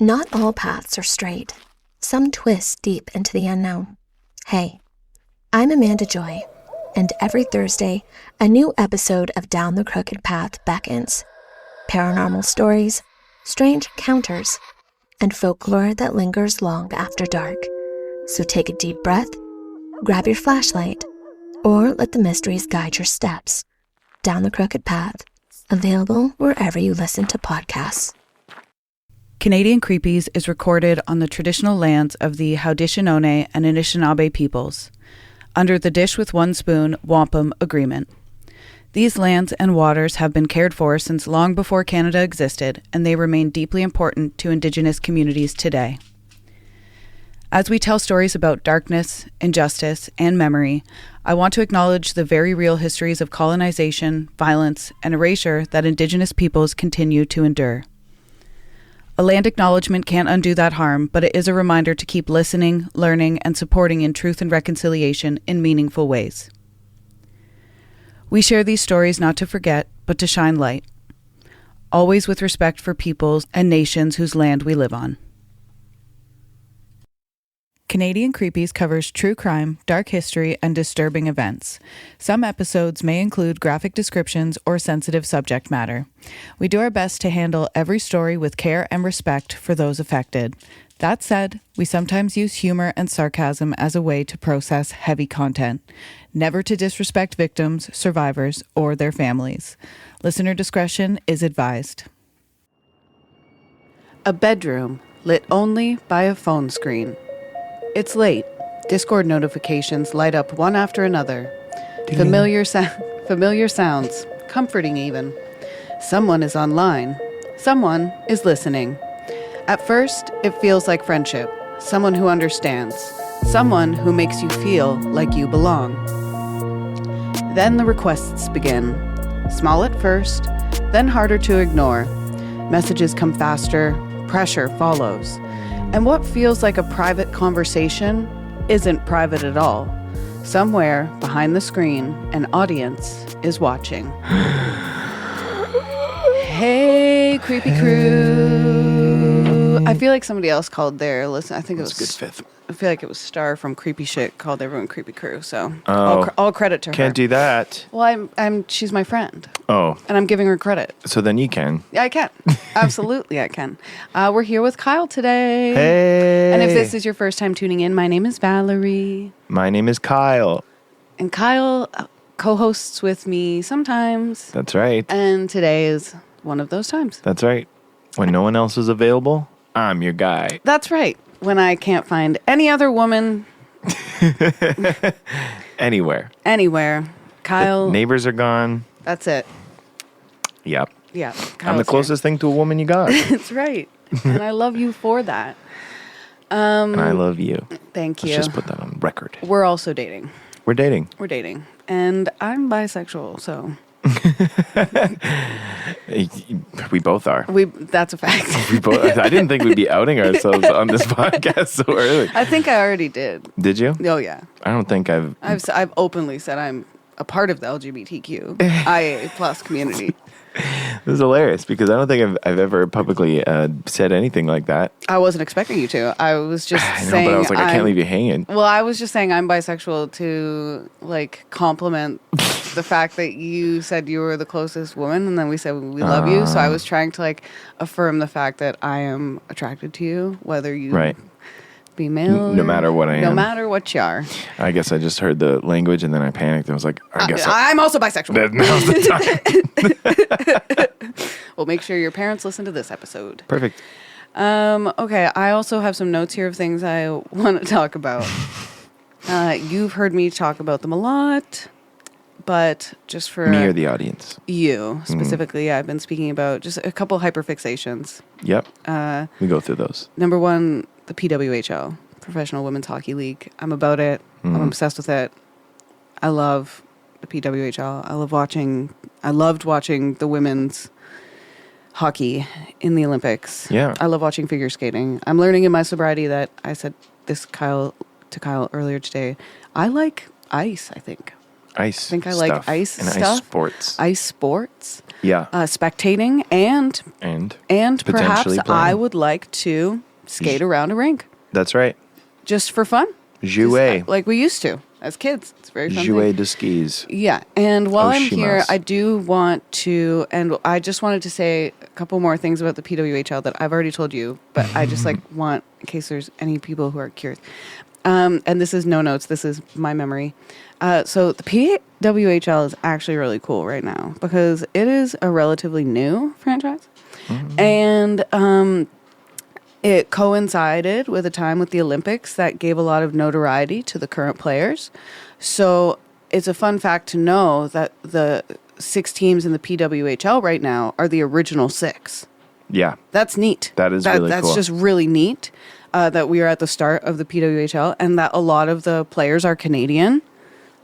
Not all paths are straight. Some twist deep into the unknown. Hey, I'm Amanda Joy, and every Thursday, a new episode of Down the Crooked Path beckons. Paranormal stories, strange encounters, and folklore that lingers long after dark. So take a deep breath, grab your flashlight, or let the mysteries guide your steps. Down the Crooked Path, available wherever you listen to podcasts. Canadian Creepies is recorded on the traditional lands of the Haudenosaunee and Anishinaabe peoples, under the Dish with One Spoon Wampum Agreement. These lands and waters have been cared for since long before Canada existed, and they remain deeply important to Indigenous communities today. As we tell stories about darkness, injustice, and memory, I want to acknowledge the very real histories of colonization, violence, and erasure that Indigenous peoples continue to endure. A land acknowledgement can't undo that harm, but it is a reminder to keep listening, learning, and supporting in truth and reconciliation in meaningful ways. We share these stories not to forget, but to shine light, always with respect for peoples and nations whose land we live on. Canadian Creepies covers true crime, dark history, and disturbing events. Some episodes may include graphic descriptions or sensitive subject matter. We do our best to handle every story with care and respect for those affected. That said, we sometimes use humor and sarcasm as a way to process heavy content, never to disrespect victims, survivors, or their families. Listener discretion is advised. A bedroom lit only by a phone screen. It's late. Discord notifications light up one after another. Familiar sounds, comforting even. Someone is online. Someone is listening. At first, it feels like friendship. Someone who understands. Someone who makes you feel like you belong. Then the requests begin. Small at first, then harder to ignore. Messages come faster, pressure follows. And what feels like a private conversation isn't private at all. Somewhere behind the screen, an audience is watching. Hey, creepy crew. I feel like somebody else called their listen. I think it was good fifth. I feel like it was Star from Creepy Shit called everyone Creepy Crew. So all credit to her. Can't do that. Well, she's my friend. Oh. And I'm giving her credit. So then you can. Yeah, I can. Absolutely, I can. We're here with Kyle today. Hey. And if this is your first time tuning in, my name is Valerie. My name is Kyle. And Kyle co-hosts with me sometimes. That's right. And today is one of those times. That's right. When no one else is available, I'm your guy. That's right. When I can't find any other woman. Anywhere. Kyle. The neighbors are gone. That's it. Yep. Yeah. I'm the closest thing to a woman you got. That's right. And I love you for that. And I love you. Thank you. Let's just put that on record. We're also dating. We're dating. And I'm bisexual, so. We both are. That's a fact. I didn't think we'd be outing ourselves on this podcast so early. I think I already did. Did you? Oh, yeah. I don't think I've openly said I'm a part of the LGBTQIA plus community. This is hilarious because I don't think I've ever publicly said anything like that. I wasn't expecting you to. I was just saying. But I was like, I can't leave you hanging. Well, I was just saying I'm bisexual to compliment the fact that you said you were the closest woman, and then we said we love you. So I was trying to affirm the fact that I am attracted to you, whether you be male, no matter what I am, no matter what you are. I guess I just heard the language and then I panicked. I was like, I'm also bisexual. Now's the time. Well, make sure your parents listen to this episode. Perfect. Okay, I also have some notes here of things I want to talk about. You've heard me talk about them a lot, but just for me or the audience, you specifically, I've been speaking about just a couple hyperfixations. Yep. We go through those. Number one, the PWHL, Professional Women's Hockey League. I'm about it. I'm obsessed with it. I love the PWHL. I loved watching the women's hockey in the Olympics. Yeah. I love watching figure skating. I'm learning in my sobriety that I said this to Kyle earlier today. I like ice, I think. ice. I think I stuff like ice and stuff. Ice sports. Ice sports. Yeah. Spectating and perhaps potentially playing. I would like to skate around a rink. That's right. Just for fun. Jouer. Like we used to as kids. It's very fun. Jouer de skis. Yeah. And while I'm here, Oshimas. I do want to, and I just wanted to say a couple more things about the PWHL that I've already told you, but I just want, in case there's any people who are curious. And this is no notes. This is my memory. So the PWHL is actually really cool right now because it is a relatively new franchise. And it coincided with a time with the Olympics that gave a lot of notoriety to the current players. So it's a fun fact to know that the 6 teams in the PWHL right now are the original 6. Yeah. That's neat. That's really cool. That's just really neat that we are at the start of the PWHL and that a lot of the players are Canadian.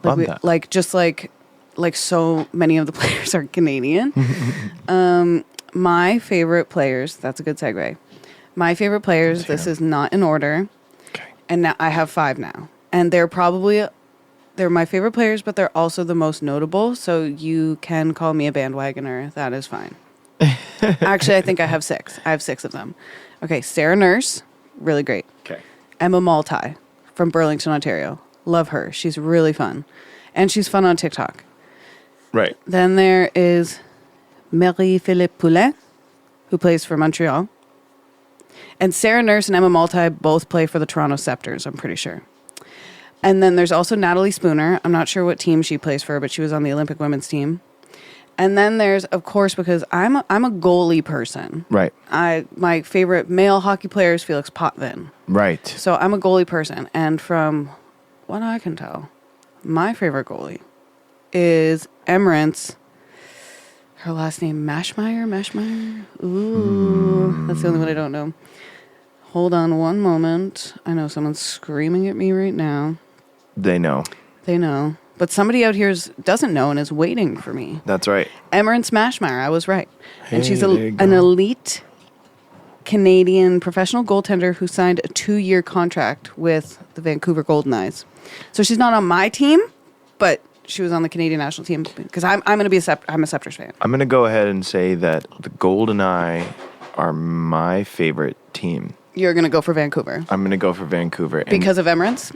Love that. Like so many of the players are Canadian. My favorite players, that's a good segue. My favorite players, this is not in order. Okay. And now I have 5 now. And they're my favorite players, but they're also the most notable. So you can call me a bandwagoner. That is fine. Actually, I think I have 6. I have 6 of them. Okay. Sarah Nurse, really great. Okay. Emma Maltai from Burlington, Ontario. Love her. She's really fun. And she's fun on TikTok. Right. Then there is Marie-Philippe Poulin, who plays for Montreal. And Sarah Nurse and Emma Maltai both play for the Toronto Scepters, I'm pretty sure. And then there's also Natalie Spooner. I'm not sure what team she plays for, but she was on the Olympic women's team. And then there's, of course, because I'm a goalie person. Right. My favorite male hockey player is Felix Potvin. Right. So I'm a goalie person. And from what I can tell, my favorite goalie is Emirates. Her last name, Mashmeyer? Ooh, that's the only one I don't know. Hold on one moment. I know someone's screaming at me right now. They know. They know. But somebody out here doesn't know and is waiting for me. That's right. Emirates Mashmeyer, I was right. Hey, and she's there you an go. elite Canadian professional goaltender who signed a 2-year contract with the Vancouver Golden Knights. So she's not on my team, but she was on the Canadian national team because I'm going to be I'm a Scepters fan. I'm going to go ahead and say that the Golden Eye are my favorite team. You're going to go for Vancouver. I'm going to go for Vancouver. And, Because of Emirates?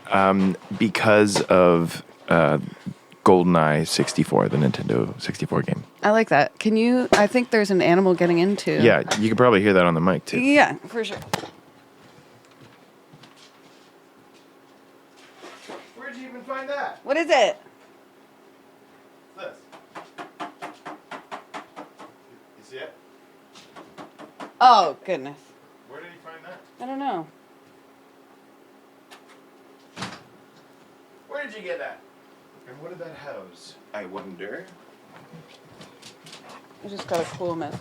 because of GoldenEye 64, the Nintendo 64 game. I like that. I think there's an animal getting into. Yeah, you can probably hear that on the mic, too. Yeah, for sure. Where'd you even find that? What is it? This. You see it? Oh, goodness. Where did you find that? I don't know. Where did you get that? And what did that house? I wonder. I just got a cool message.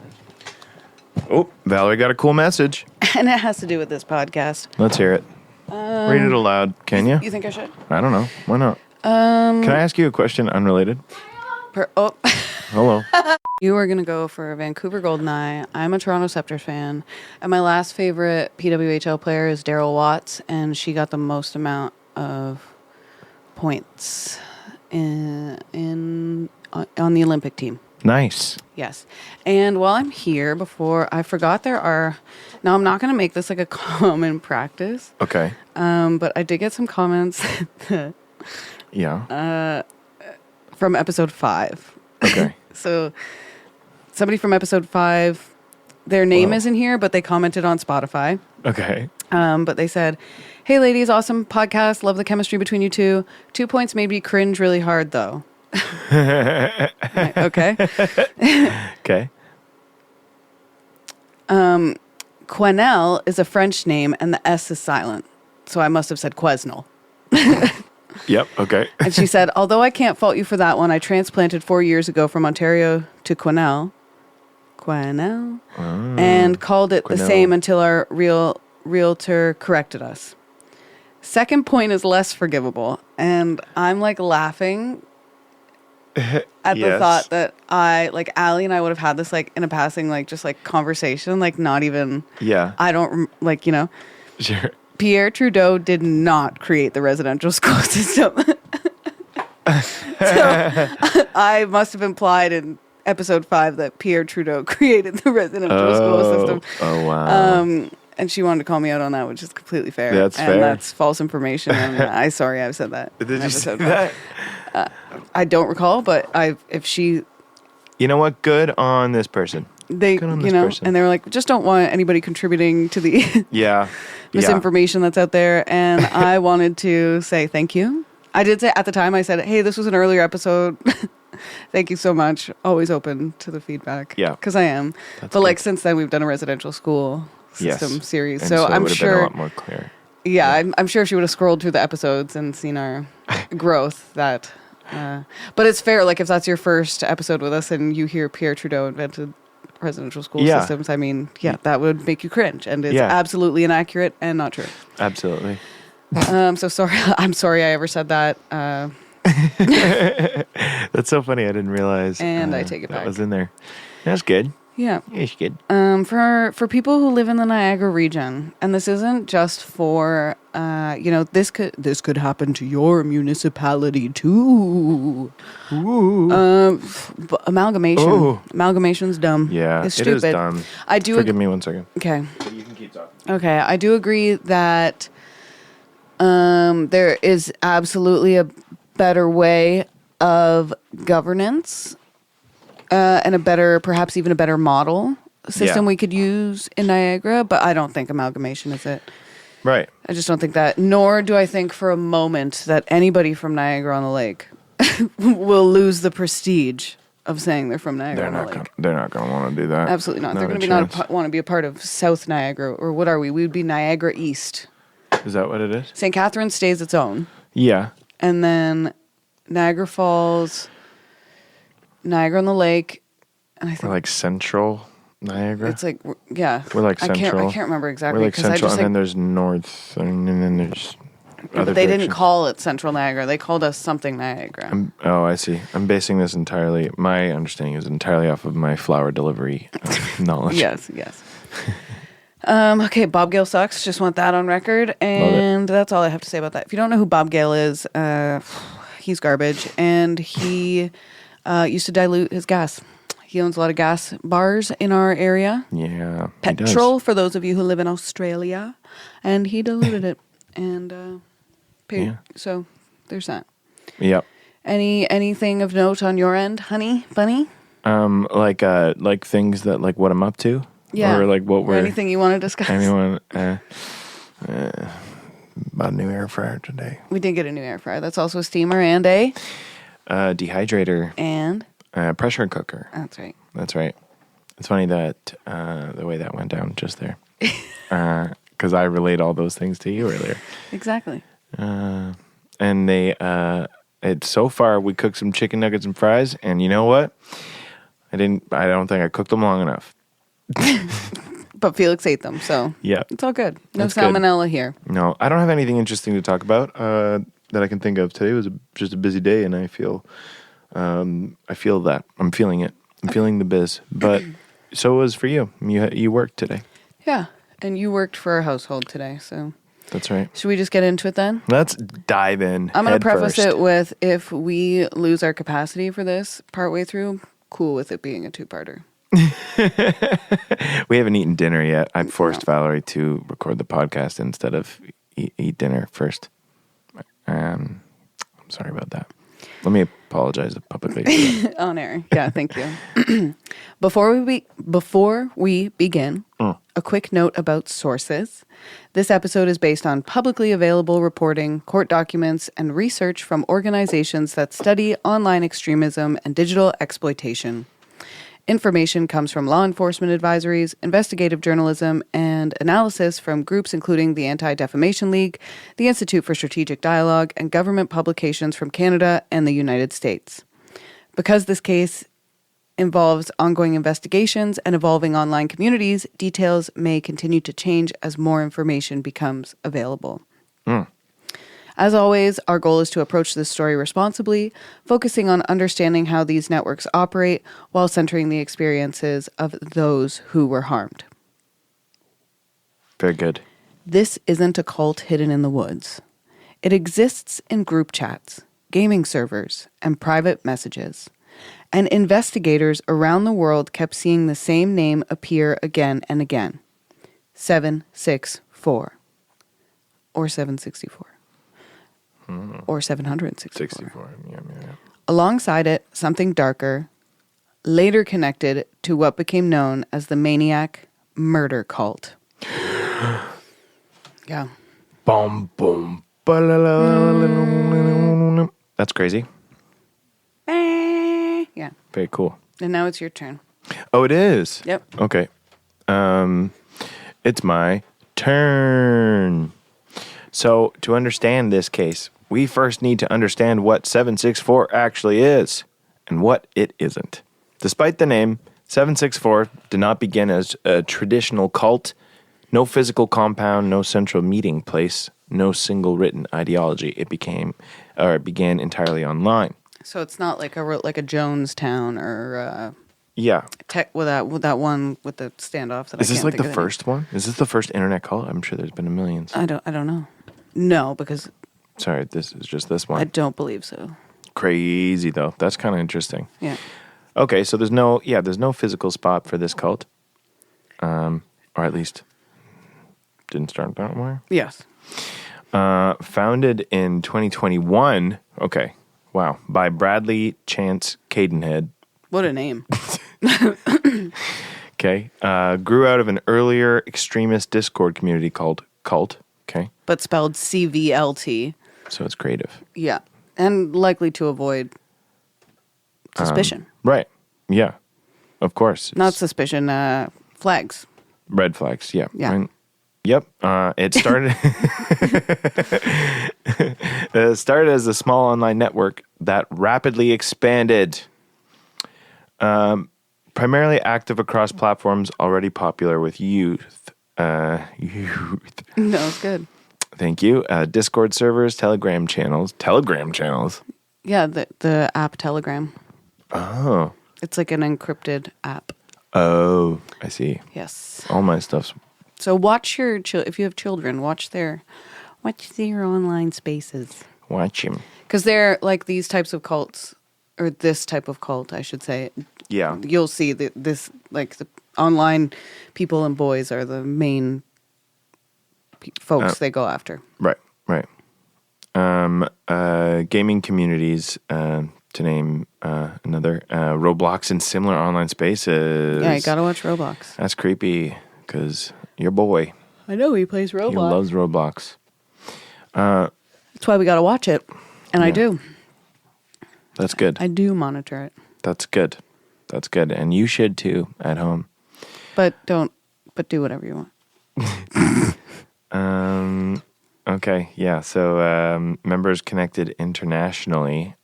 Oh, Valerie got a cool message. And it has to do with this podcast. Let's hear it. Read it aloud, can you? You think I should? I don't know. Why not? Can I ask you a question unrelated? Hello. You are going to go for Vancouver Goldeneye. I'm a Toronto Scepters fan. And my last favorite PWHL player is Daryl Watts. And she got the most amount of points on the Olympic team. Nice. Yes. And while I'm here, before I forgot now I'm not going to make this like a common practice. Okay. But I did get some comments Yeah. from episode 5. Okay. So somebody from episode 5, their name isn't here, but they commented on Spotify. Okay. But they said, "Hey ladies, awesome podcast. Love the chemistry between you two. 2 points made me cringe really hard though." Okay. Okay. Quesnel is a French name and the S is silent. So I must have said Quesnel. Yep. Okay. And she said, "Although I can't fault you for that one, I transplanted 4 years ago from Ontario to Quesnel, and called it the Quesnel. same until our realtor corrected us. Second point is less forgivable." And I'm like laughing at the Yes. thought that Allie and I would have had this like in a passing, like just like conversation, like not even, Yeah. I don't like, Sure. Pierre Trudeau did not create the residential school system. I must have implied in episode 5 that Pierre Trudeau created the residential school system. Oh, wow. And she wanted to call me out on that, which is completely fair. That's fair. And that's false information. And I've said that. Did you say that? I don't recall, but if she... You know what? Good on this person. Person. And they were like, just don't want anybody contributing to the misinformation that's out there. And I wanted to say thank you. I did say at the time, I said, hey, this was an earlier episode. Thank you so much. Always open to the feedback. Yeah. Because I am. That's but good. Since then, we've done a residential school system series. And so I'm it sure. been a lot more clear. Yeah, I'm sure if she would have scrolled through the episodes and seen our growth, that. But it's fair. Like, if that's your first episode with us and you hear Pierre Trudeau invented residential school systems, I mean, that would make you cringe. And it's absolutely inaccurate and not true. Absolutely. So sorry. I'm sorry I ever said that. That's so funny. I didn't realize. And I take it back. That was in there. That's good. Yeah. It's good. For people who live in the Niagara region, and this isn't just for, this could happen to your municipality too. Ooh. Amalgamation. Ooh. Amalgamation's dumb. Yeah, it's stupid. It is dumb. Forgive me 1 second. Okay. You can keep talking. Okay. I do agree that there is absolutely a better way of governance. And perhaps even a better model system we could use in Niagara, but I don't think amalgamation is it. Right. I just don't think that, nor do I think for a moment that anybody from Niagara-on-the-Lake will lose the prestige of saying they're from Niagara-on-the-Lake. They're not going to want to do that. Absolutely not. They're going to want to be a part of South Niagara, or what are we? We would be Niagara East. Is that what it is? St. Catharines stays its own. Yeah. And then Niagara Falls, Niagara-on-the-Lake, and I think we're like Central Niagara. It's like we're like Central. I can't remember exactly. We're like Central, and then there's North, and then there's other. They didn't call it Central Niagara. They called us something Niagara. I see. I'm basing this entirely. My understanding is entirely off of my flower delivery knowledge. Yes. Okay, Bob Gale sucks. Just want that on record, and that's all I have to say about that. If you don't know who Bob Gale is, he's garbage, and he. Used to dilute his gas. He owns a lot of gas bars in our area. Yeah. Petrol, for those of you who live in Australia. And he diluted it and paid. Yeah. So there's that. Yep. Anything of note on your end, honey, bunny? Like things that like what I'm up to? Yeah. Or like what we're... anything you want to discuss? Anyone... bought a new air fryer today. We did get a new air fryer. That's also a steamer and a... dehydrator. And? Pressure cooker. That's right. That's right. It's funny that the way that went down just there. Because I relayed all those things to you earlier. Exactly. And so far we cooked some chicken nuggets and fries, and you know what? I don't think I cooked them long enough. But Felix ate them, so yeah, it's all good. No salmonella here. No, I don't have anything interesting to talk about that I can think of. Today was just a busy day, and I feel that. I'm feeling it. I'm feeling the biz. But so it was for you. You worked today. Yeah, and you worked for our household today, so... That's right. Should we just get into it then? Let's dive in. I'm going to preface it with, if we lose our capacity for this partway through, cool with it being a two-parter. We haven't eaten dinner yet. I forced Valerie to record the podcast instead of eat dinner first. I'm sorry about that. Let me apologize publicly. On air. Yeah, thank you. Before we begin, a quick note about sources. This episode is based on publicly available reporting, court documents, and research from organizations that study online extremism and digital exploitation. Information comes from law enforcement advisories, investigative journalism, and analysis from groups including the Anti-Defamation League, the Institute for Strategic Dialogue, and government publications from Canada and the United States. Because this case involves ongoing investigations and evolving online communities, details may continue to change as more information becomes available. As always, our goal is to approach this story responsibly, focusing on understanding how these networks operate while centering the experiences of those who were harmed. Very good. This isn't a cult hidden in the woods. It exists in group chats, gaming servers, and private messages. And investigators around the world kept seeing the same name appear again and again. 764. Or 764. Or 764. 64. Yeah. Alongside it, something darker, later connected to what became known as the Maniac Murder Cult. Yeah. Boom, boom. That's crazy. Yeah. Very cool. And now it's your turn. Oh, it is? Yep. Okay. It's my turn. So, to understand this case, we first need to understand what 764 actually is and what it isn't. Despite the name, 764 did not begin as a traditional cult. No physical compound, no central meeting place, no single written ideology. It began entirely online. So it's not like a Jonestown or Yeah. with that one with the standoff. That Is I this can't like think the of first one? Is this the first internet cult? I'm sure there's been a millions. I don't know. No, because Sorry, this is just this one. I don't believe so. Crazy though. That's kind of interesting. Yeah. Okay, so there's no physical spot for this cult, or at least didn't start that way. Yes. Founded in 2021. Okay, wow, by Bradley Chance Cadenhead. What a name. Okay, grew out of an earlier extremist Discord community called Cult. Okay, But spelled CVLT. so it's creative. Yeah. And likely to avoid suspicion. Right? Yeah, of course. Not It's suspicion, flags. red flags. Yeah. Yeah. Yep. It started. It started as a small online network that rapidly expanded. Primarily active across platforms already popular with youth. Youth. No, it's good. Thank you. Discord servers, Telegram channels. Yeah, the app Telegram. Oh. It's like an encrypted app. Oh, I see. Yes. All my stuff's. So watch if you have children, watch their online spaces. Watch him. Because they're like these types of cults, or this type of cult, I should say. Yeah. You'll see that this, like the online people and boys are the main folks they go after. Right. Gaming communities, to name another, Roblox and similar online spaces. Yeah, you gotta watch Roblox. That's creepy because your boy, I know he plays Roblox. he loves Roblox. That's why we gotta watch it, and I Yeah. do. That's good. I do monitor it, That's good. And you should too at home. but do whatever you want. Okay. Yeah. So members connected internationally.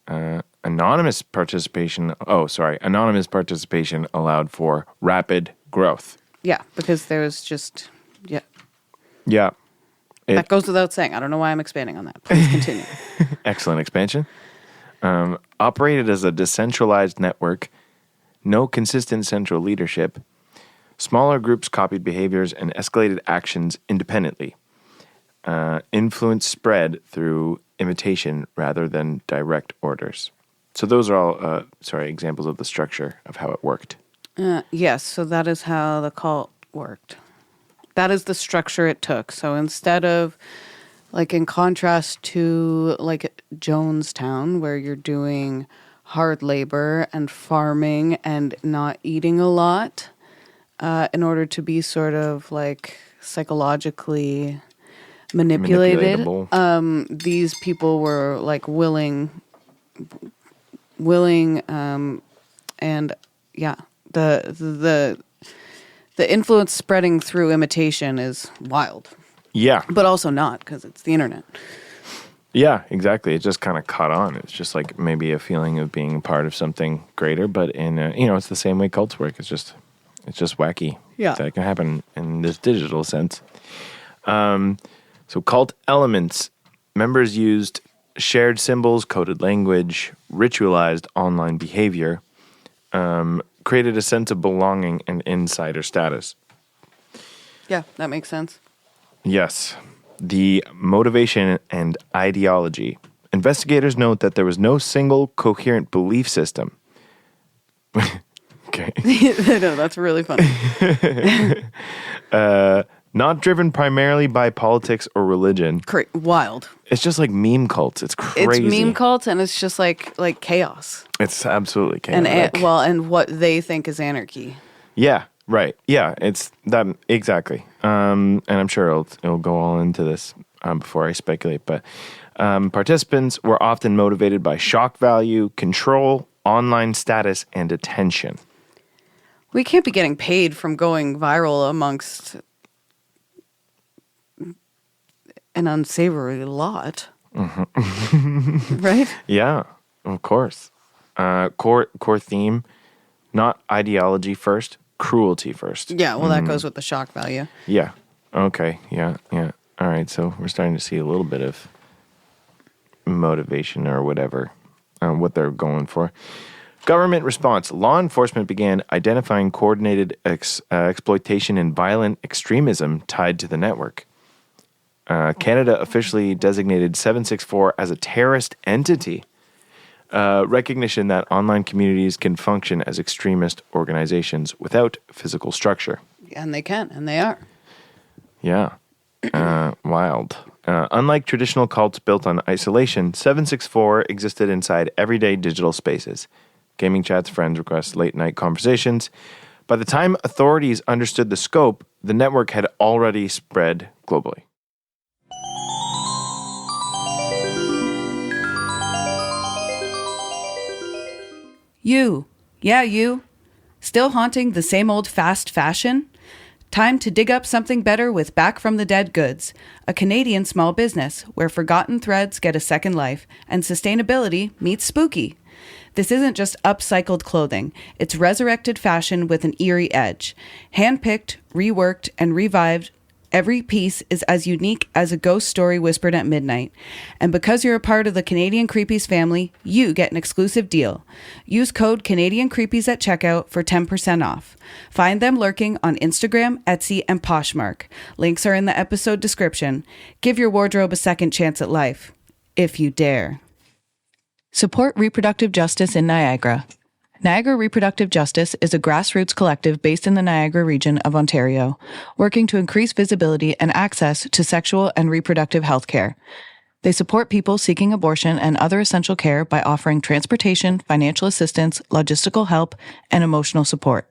Anonymous participation allowed for rapid growth. Yeah, because there's just Yeah. that goes without saying. I don't know why I'm expanding on that. Please continue. Excellent expansion. Operated as a decentralized network, no consistent central leadership. Smaller groups copied behaviors and escalated actions independently. Influence spread through imitation rather than direct orders. So those are all, examples of the structure of how it worked. Yes, so that is how the cult worked. That is the structure it took. So instead of, like, in contrast to, like, Jonestown, where you're doing hard labor and farming and not eating a lot, in order to be sort of, like, psychologically manipulated, Manipulatable. these people were, like, willing, and, yeah, the influence spreading through imitation is wild, Yeah. but also not, because it's the internet. Yeah, exactly. It just kind of caught on. It's just like maybe a feeling of being part of something greater, but it's the same way cults work. It's just wacky. Yeah. That can happen in this digital sense. So cult elements. Members used shared symbols, coded language, ritualized online behavior, created a sense of belonging and insider status. Yeah, that makes sense. Yes. The motivation and ideology. Investigators note that there was no single coherent belief system. Okay. No, that's really funny. Not driven primarily by politics or religion. Wild. It's just like meme cults. It's crazy. It's meme cults, and it's just like chaos. It's absolutely chaotic. And what they think is anarchy. Yeah, right. Yeah, it's that exactly. And I'm sure it'll go all into this before I speculate. But participants were often motivated by shock value, control, online status, and attention. We can't be getting paid from going viral amongst an unsavory lot. Mm-hmm. Right? Yeah, of course. Core theme, not ideology first, cruelty first. Yeah, well, that goes with the shock value. Yeah. Okay. Yeah. All right. So we're starting to see a little bit of motivation or whatever, what they're going for. Government response. Law enforcement began identifying coordinated exploitation and violent extremism tied to the network. Canada officially designated 764 as a terrorist entity. Recognition that online communities can function as extremist organizations without physical structure. And they can, and they are. Yeah. Wild. Unlike traditional cults built on isolation, 764 existed inside everyday digital spaces. Gaming chats, friends requests, late-night conversations. By the time authorities understood the scope, the network had already spread globally. You. Still haunting the same old fast fashion? Time to dig up something better with Back from the Dead Goods, a Canadian small business where forgotten threads get a second life and sustainability meets spooky. This isn't just upcycled clothing. It's resurrected fashion with an eerie edge. Handpicked, reworked, and revived, every piece is as unique as a ghost story whispered at midnight. And because you're a part of the Canadian Creepies family, you get an exclusive deal. Use code Canadian Creepies at checkout for 10% off. Find them lurking on Instagram, Etsy, and Poshmark. Links are in the episode description. Give your wardrobe a second chance at life, if you dare. Support reproductive justice in Niagara. Niagara Reproductive Justice is a grassroots collective based in the Niagara region of Ontario, working to increase visibility and access to sexual and reproductive health care. They support people seeking abortion and other essential care by offering transportation, financial assistance, logistical help, and emotional support.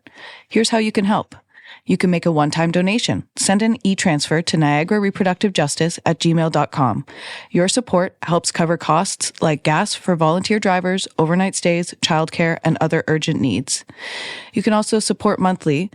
Here's how you can help. You can make a one-time donation. Send an e-transfer to niagarareproductivejustice@gmail.com. Your support helps cover costs like gas for volunteer drivers, overnight stays, childcare, and other urgent needs. You can also support monthly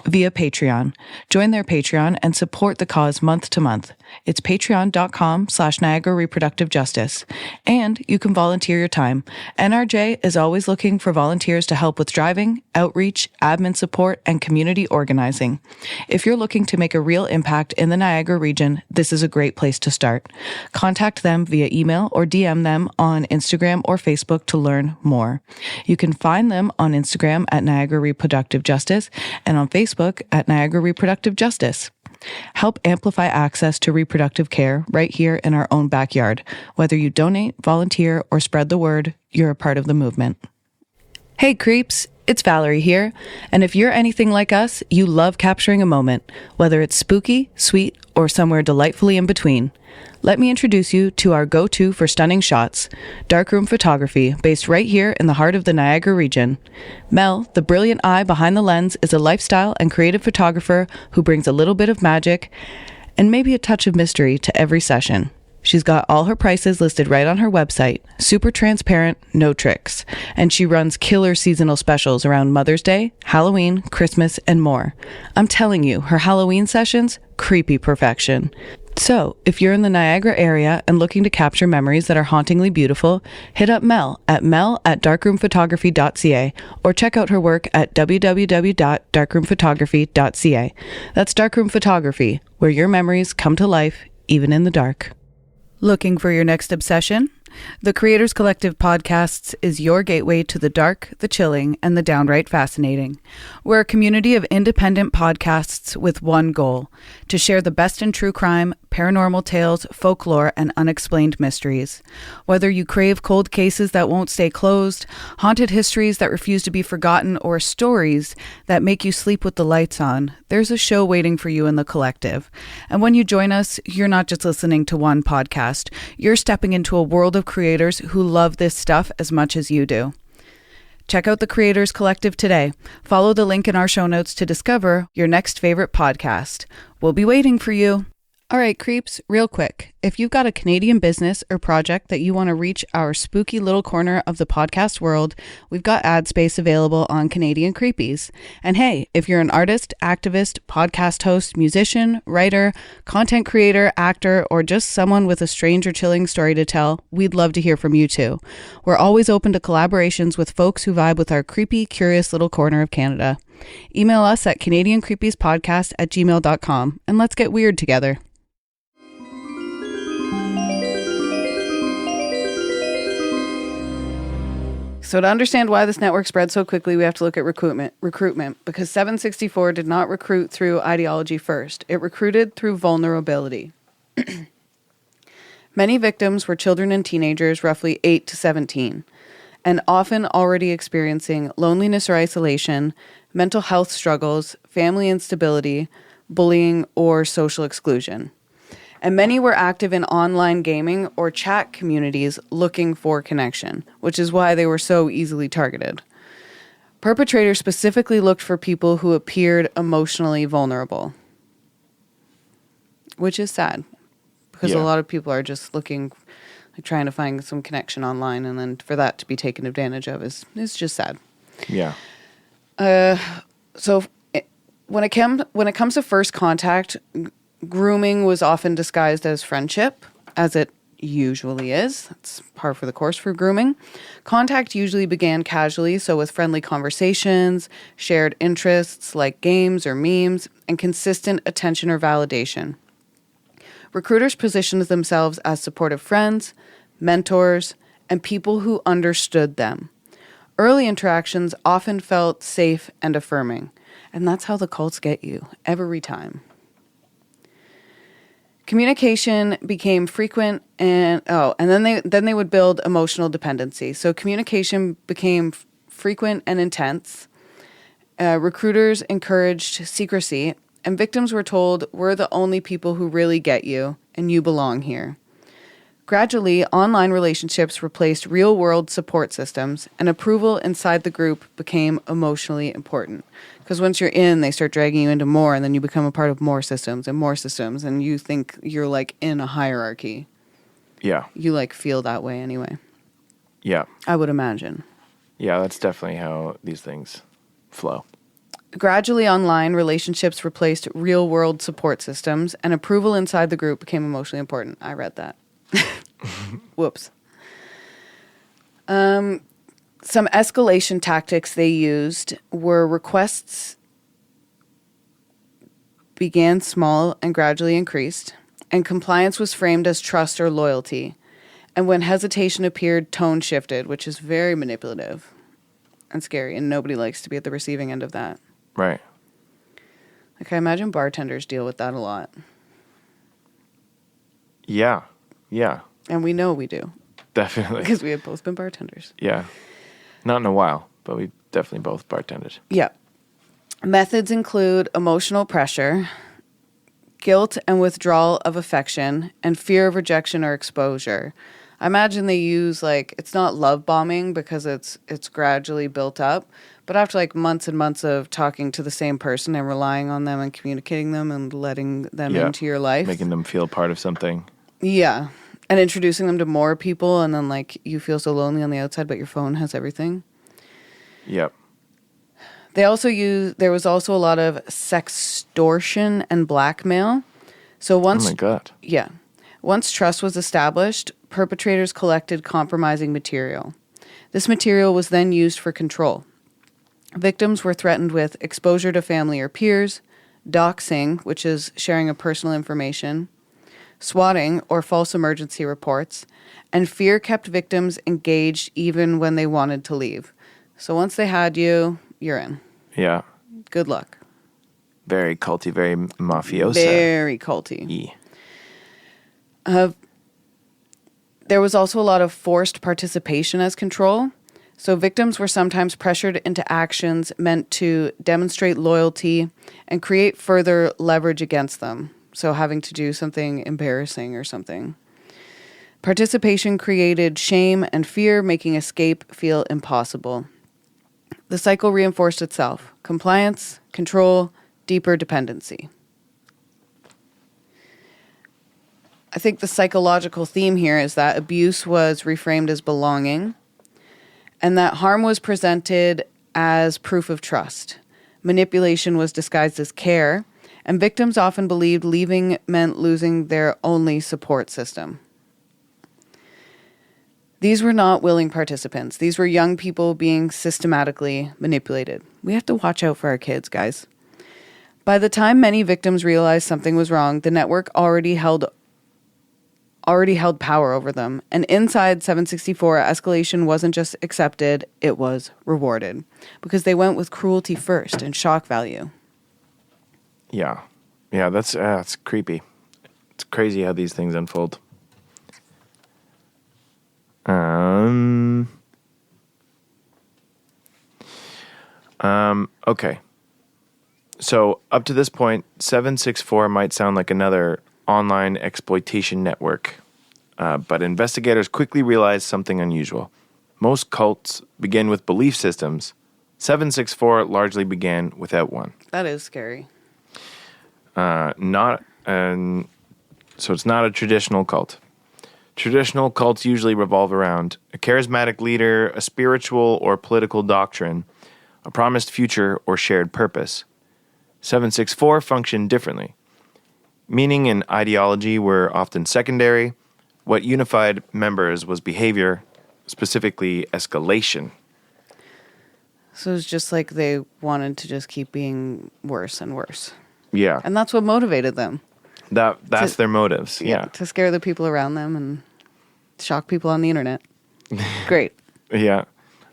via Patreon. Join their Patreon and support the cause month to month. It's patreon.com/Niagara Reproductive Justice. And you can volunteer your time. NRJ is always looking for volunteers to help with driving, outreach, admin support, and community organizing. If you're looking to make a real impact in the Niagara region, this is a great place to start. Contact them via email or DM them on Instagram or Facebook to learn more. You can find them on Instagram at Niagara Reproductive Justice and on Facebook at Niagara Reproductive Justice. Help amplify access to reproductive care right here in our own backyard. Whether you donate, volunteer, or spread the word, you're a part of the movement. Hey creeps, it's Valerie here, and if you're anything like us, you love capturing a moment, whether it's spooky, sweet, or somewhere delightfully in between. Let me introduce you to our go-to for stunning shots, darkroom photography, based right here in the heart of the Niagara region. Mel, the brilliant eye behind the lens, is a lifestyle and creative photographer who brings a little bit of magic and maybe a touch of mystery to every session. She's got all her prices listed right on her website, super transparent, no tricks, and she runs killer seasonal specials around Mother's Day, Halloween, Christmas, and more. I'm telling you, her Halloween sessions, creepy perfection. So, if you're in the Niagara area and looking to capture memories that are hauntingly beautiful, hit up Mel at mel@darkroomphotography.ca or check out her work at www.darkroomphotography.ca. That's Darkroom Photography, where your memories come to life, even in the dark. Looking for your next obsession? The Creators Collective Podcasts is your gateway to the dark, the chilling, and the downright fascinating. We're a community of independent podcasts with one goal: to share the best in true crime, paranormal tales, folklore, and unexplained mysteries. Whether you crave cold cases that won't stay closed, haunted histories that refuse to be forgotten, or stories that make you sleep with the lights on, there's a show waiting for you in the collective. And when you join us, you're not just listening to one podcast. You're stepping into a world of creators who love this stuff as much as you do. Check out the Creators Collective today. Follow the link in our show notes to discover your next favorite podcast. We'll be waiting for you. All right, creeps, real quick. If you've got a Canadian business or project that you want to reach our spooky little corner of the podcast world, we've got ad space available on Canadian Creepies. And hey, if you're an artist, activist, podcast host, musician, writer, content creator, actor, or just someone with a strange or chilling story to tell, we'd love to hear from you too. We're always open to collaborations with folks who vibe with our creepy, curious little corner of Canada. Email us at CanadianCreepiespodcast@gmail.com and let's get weird together. So to understand why this network spread so quickly, we have to look at recruitment, because 764 did not recruit through ideology first. It recruited through vulnerability. Many victims were children and teenagers, roughly 8 to 17, and often already experiencing loneliness or isolation, mental health struggles, family instability, bullying, or social exclusion. And many were active in online gaming or chat communities looking for connection, which is why they were so easily targeted. Perpetrators specifically looked for people who appeared emotionally vulnerable, which is sad, because a lot of people are just looking, like trying to find some connection online, and then for that to be taken advantage of is just sad. Yeah. So when it comes to first contact, grooming was often disguised as friendship, as it usually is. That's par for the course for grooming. Contact usually began casually, so with friendly conversations, shared interests like games or memes, and consistent attention or validation. Recruiters positioned themselves as supportive friends, mentors, and people who understood them. Early interactions often felt safe and affirming, and that's how the cults get you every time. Communication became frequent, and then they would build emotional dependency. So communication became frequent and intense. Recruiters encouraged secrecy, and victims were told, "We're the only people who really get you, and you belong here." Gradually, online relationships replaced real-world support systems, and approval inside the group became emotionally important. Because once you're in, they start dragging you into more, and then you become a part of more systems, and you think you're like in a hierarchy. Yeah. You like feel that way anyway. Yeah. I would imagine. Yeah, that's definitely how these things flow. Gradually, online relationships replaced real-world support systems, and approval inside the group became emotionally important. I read that. Whoops. Some escalation tactics they used were requests began small and gradually increased, and compliance was framed as trust or loyalty. And when hesitation appeared, tone shifted, which is very manipulative and scary, and nobody likes to be at the receiving end of that. Right. Like, I imagine bartenders deal with that a lot. Yeah. Yeah. And we know we do. Definitely. Because we have both been bartenders. Yeah. Not in a while, but we definitely both bartended. Yeah. Methods include emotional pressure, guilt and withdrawal of affection, and fear of rejection or exposure. I imagine they use, like, it's not love bombing because it's gradually built up, but after like months and months of talking to the same person and relying on them and communicating them and letting them into your life. Making them feel part of something. Yeah. And introducing them to more people, and then like you feel so lonely on the outside, but your phone has everything. Yep. There was also a lot of sextortion and blackmail. So once, oh my God. Yeah. Once trust was established, perpetrators collected compromising material. This material was then used for control. Victims were threatened with exposure to family or peers, doxing, which is sharing of personal information, swatting or false emergency reports, and fear kept victims engaged even when they wanted to leave. So once they had you, you're in. Yeah. Good luck. Very culty, very mafiosa. Very culty. There was also a lot of forced participation as control. So victims were sometimes pressured into actions meant to demonstrate loyalty and create further leverage against them. So having to do something embarrassing or something. Participation created shame and fear, making escape feel impossible. The cycle reinforced itself. Compliance, control, deeper dependency. I think the psychological theme here is that abuse was reframed as belonging, and that harm was presented as proof of trust. Manipulation was disguised as care, and victims often believed leaving meant losing their only support system. These were not willing participants. These were young people being systematically manipulated. We have to watch out for our kids, guys. By the time many victims realized something was wrong, the network already held power over them. And inside 764, escalation wasn't just accepted, it was rewarded. Because they went with cruelty first and shock value. Yeah. Yeah, that's creepy. It's crazy how these things unfold. Okay. So up to this point, 764 might sound like another online exploitation network. But investigators quickly realized something unusual. Most cults begin with belief systems. 764 largely began without one. That is scary. So it's not a traditional cult. Traditional cults usually revolve around a charismatic leader, a spiritual or political doctrine, a promised future or shared purpose. 764 functioned differently. Meaning and ideology were often secondary. What unified members was behavior, specifically escalation. So it's just like they wanted to just keep being worse and worse. Yeah. And that's what motivated them. That's their motives, yeah. To scare the people around them and shock people on the internet. Great. Yeah.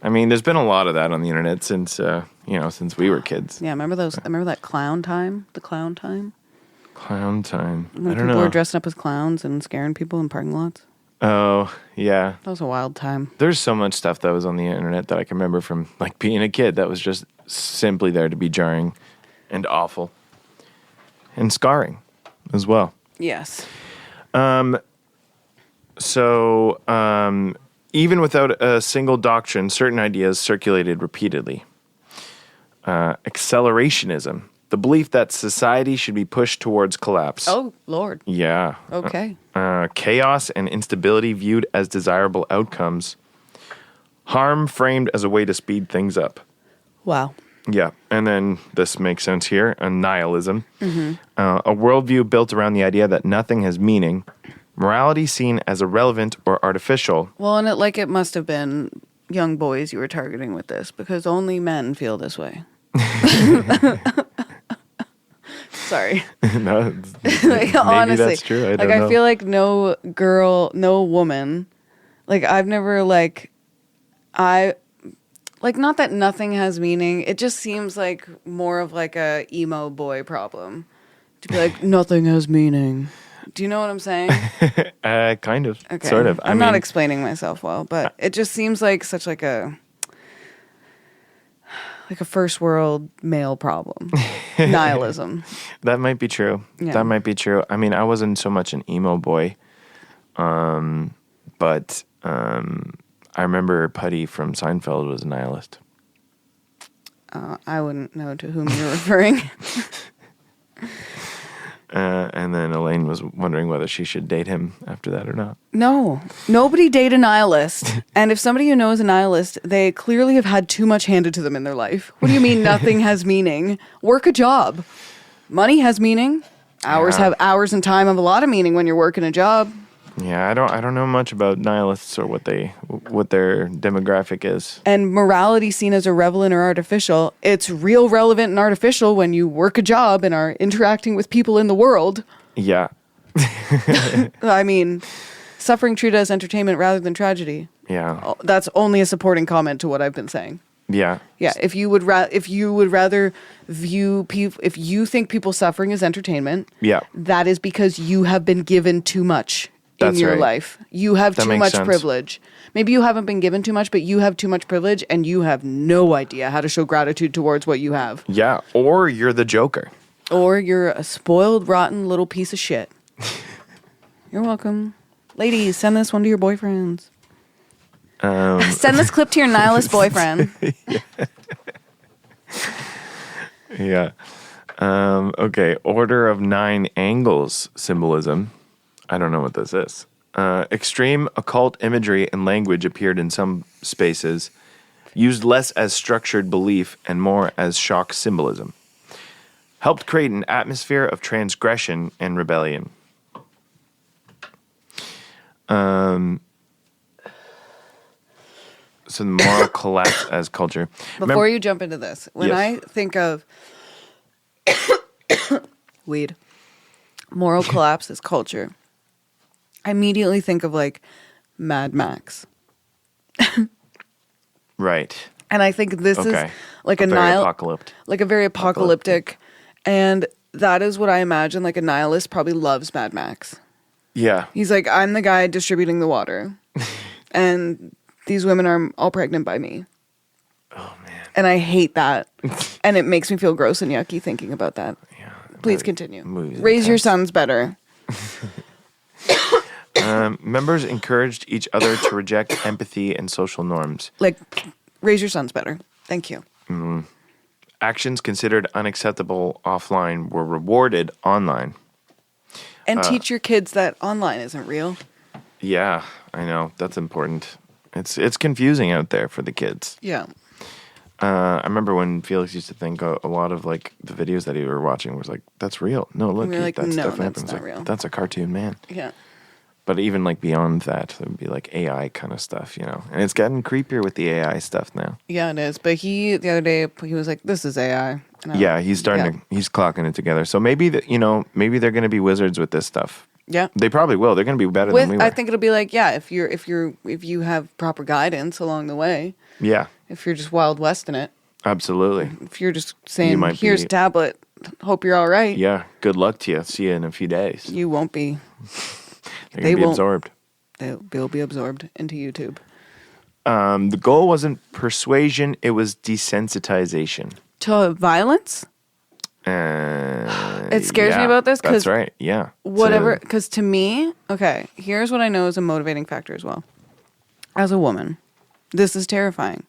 I mean, there's been a lot of that on the internet since we were kids. Yeah, remember that clown time? The clown time? Clown time. When I don't know. people were dressing up as clowns and scaring people in parking lots. Oh, yeah. That was a wild time. There's so much stuff that was on the internet that I can remember from being a kid that was just simply there to be jarring and awful. And scarring as well. Yes. So even without a single doctrine, certain ideas circulated repeatedly. Accelerationism, the belief that society should be pushed towards collapse. Oh, Lord. Yeah. Okay. Chaos and instability viewed as desirable outcomes. Harm framed as a way to speed things up. Wow. Yeah, and then this makes sense here, nihilism. Mm-hmm. A worldview built around the idea that nothing has meaning, morality seen as irrelevant or artificial. Well, and it must have been young boys you were targeting with this, because only men feel this way. Sorry. No, maybe honestly, that's true. I don't know. I feel like no girl, no woman, I've never, not that nothing has meaning. It just seems like more of a emo boy problem. To be like, nothing has meaning. Do you know what I'm saying? Kind of. Okay. Sort of. I'm not explaining myself well, but it just seems like such a first world male problem. Nihilism. That might be true. Yeah. That might be true. I mean, I wasn't so much an emo boy. But I remember Putty from Seinfeld was a nihilist. I wouldn't know to whom you're referring. And then Elaine was wondering whether she should date him after that or not. No. Nobody date a nihilist. And if somebody you know is a nihilist, they clearly have had too much handed to them in their life. What do you mean nothing has meaning? Work a job. Money has meaning. Hours and time have a lot of meaning when you're working a job. Yeah, I don't know much about nihilists or what their demographic is. And morality seen as irrelevant or artificial, it's real relevant and artificial when you work a job and are interacting with people in the world. Yeah. I mean, suffering treated as entertainment rather than tragedy. Yeah. That's only a supporting comment to what I've been saying. Yeah. Yeah, if you would rather view people, if you think people suffering is entertainment, Yeah. that is because you have been given too much in your life. You have too much privilege. Maybe you haven't been given too much, but you have too much privilege and you have no idea how to show gratitude towards what you have. Yeah, or you're the Joker. Or you're a spoiled, rotten little piece of shit. You're welcome. Ladies, send this one to your boyfriends. Send this clip to your nihilist boyfriend. Yeah. Okay, Order of 9 Angles symbolism. I don't know what this is. Extreme occult imagery and language appeared in some spaces, used less as structured belief and more as shock symbolism. Helped create an atmosphere of transgression and rebellion. So the moral collapse as culture. Before you jump into this, when Yes. I think of weed, moral collapse as culture, I immediately think of like Mad Max. Right. And I think this is like a very apocalyptic. And that is what I imagine. Like a nihilist probably loves Mad Max. Yeah. He's like, I'm the guy distributing the water. And these women are all pregnant by me. Oh, man. And I hate that. And it makes me feel gross and yucky thinking about that. Yeah. Please continue. Movies Raise your sons better. Members encouraged each other to reject empathy and social norms. Like, raise your sons better. Thank you. Actions considered unacceptable offline were rewarded online. And teach your kids that online isn't real. Yeah, I know. That's important. It's confusing out there for the kids. Yeah. I remember when Felix used to think a lot of like the videos that he were watching was like, that's real. No, look, We're like, that no, stuff that's happens. not Like, real. That's a cartoon, man. Yeah. But even like beyond that, it would be like AI kind of stuff, you know. And it's gotten creepier with the AI stuff now. Yeah, it is. But the other day, he was like, this is AI. And Yeah, he's he's clocking it together. So maybe maybe they're going to be wizards with this stuff. Yeah. They probably will. They're going to be better than we were. I think it'll be like, yeah, if you have proper guidance along the way. Yeah, If you're just Wild West in it. absolutely. If you're just saying, here's a tablet, hope you're all right. Yeah, good luck to you. See you in a few days. You won't be. They're going to be absorbed. They'll be absorbed into YouTube. The goal wasn't persuasion, it was desensitization. To violence? It scares me about this because that's right. Yeah. whatever. Because to me, okay, here's what I know is a motivating factor as well. As a woman, this is terrifying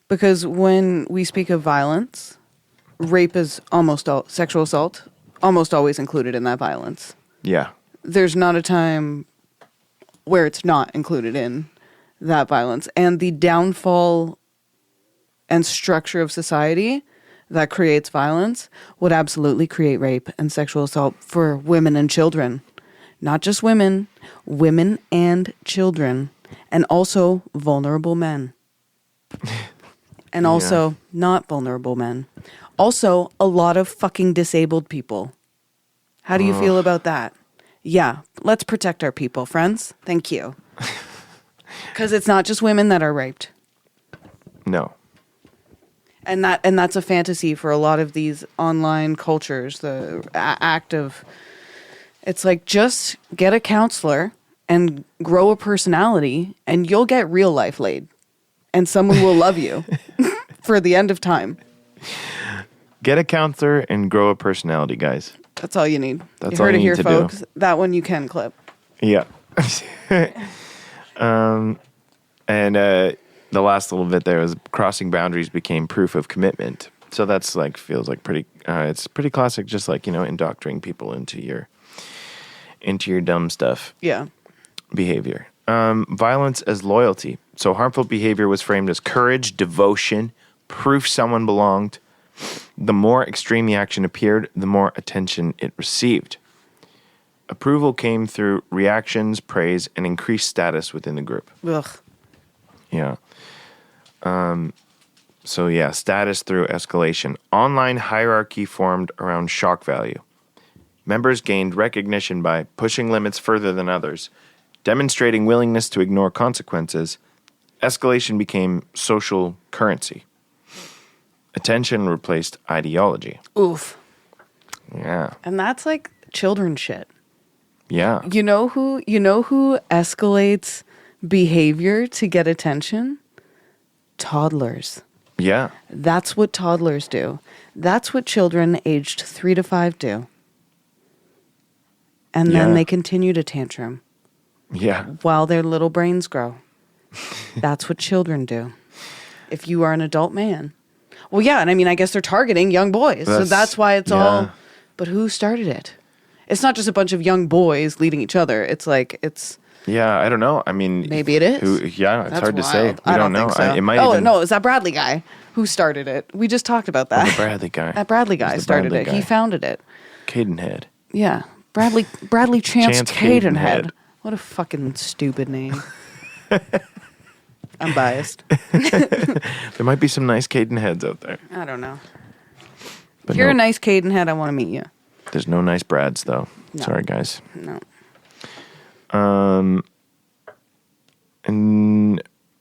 because when we speak of violence, rape is sexual assault, almost always included in that violence. Yeah. There's not a time where it's not included in that violence. And the downfall and structure of society that creates violence would absolutely create rape and sexual assault for women and children. Not just women and children. And also vulnerable men. And also not vulnerable men. Also, a lot of fucking disabled people. How do you feel about that? Yeah, let's protect our people, friends. Thank you. Because it's not just women that are raped. No. And that's a fantasy for a lot of these online cultures. The act of, it's like just get a counselor and grow a personality, and you'll get real life laid, and someone will love you for the end of time. Get a counselor and grow a personality, guys. That's all you need. That's you all heard you it here, need to folks. do. That one you can clip. Yeah. And the last little bit there was crossing boundaries became proof of commitment. So that's like feels like pretty. It's pretty classic, just like indoctrinating people into your dumb stuff. Yeah. Behavior. Violence as loyalty. So harmful behavior was framed as courage, devotion, proof someone belonged. The more extreme the action appeared, the more attention it received. Approval came through reactions, praise, and increased status within the group. Ugh. Yeah. So status through escalation. Online hierarchy formed around shock value. members gained recognition by pushing limits further than others, demonstrating willingness to ignore consequences. Escalation became social currency. Attention replaced ideology. Oof. Yeah. And that's like children shit. Yeah. You know who escalates behavior to get attention? Toddlers. Yeah. That's what toddlers do. That's what children aged 3 to 5 do. And then they continue to tantrum. Yeah. While their little brains grow. That's what children do. If you are an adult man. Well, yeah, and I mean, I guess they're targeting young boys. So that's why it's all... But who started it? It's not just a bunch of young boys leading each other. It's like, it's... Yeah, I don't know. I mean... Maybe it is. It's hard wild. to say. We don't know. Think so. It might no, it's that Bradley guy who started it. We just talked about that. the Bradley guy. That Bradley guy started Bradley it. guy. He founded it. Cadenhead. Yeah. Bradley Chance Cadenhead. Cadenhead. What a fucking stupid name. I'm biased. There might be some nice Cadenheads out there. I don't know. But If you're a nice Cadenhead, I want to meet you. There's no nice Brads, though. No. Sorry, guys. No.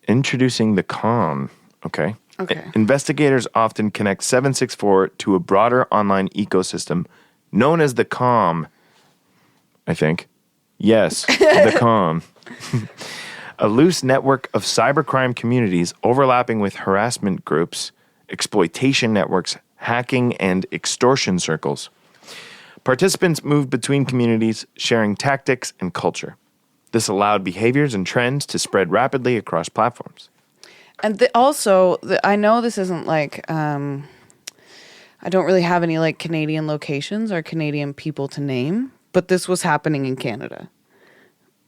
Introducing the calm. Okay. Okay. Investigators often connect 764 to a broader online ecosystem known as the calm. I think. Yes, the calm. A loose network of cybercrime communities overlapping with harassment groups, exploitation networks, hacking, and extortion circles. Participants moved between communities, sharing tactics and culture. This allowed behaviors and trends to spread rapidly across platforms. And I know this isn't like, I don't really have any like Canadian locations or Canadian people to name, but this was happening in Canada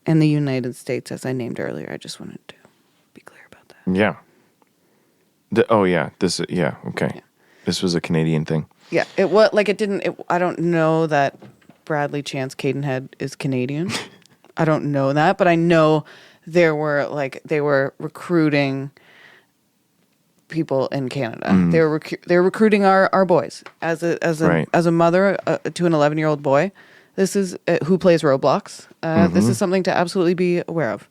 and the United States, as I named earlier. I just wanted to be clear about that. Yeah. Okay. Yeah. This was a Canadian thing. Yeah, I don't know that Bradley Chance Cadenhead is Canadian. I don't know that, but I know they were recruiting people in Canada. They were recruiting our boys as a mother to an 11-year-old boy. This is who plays Roblox. This is something to absolutely be aware of,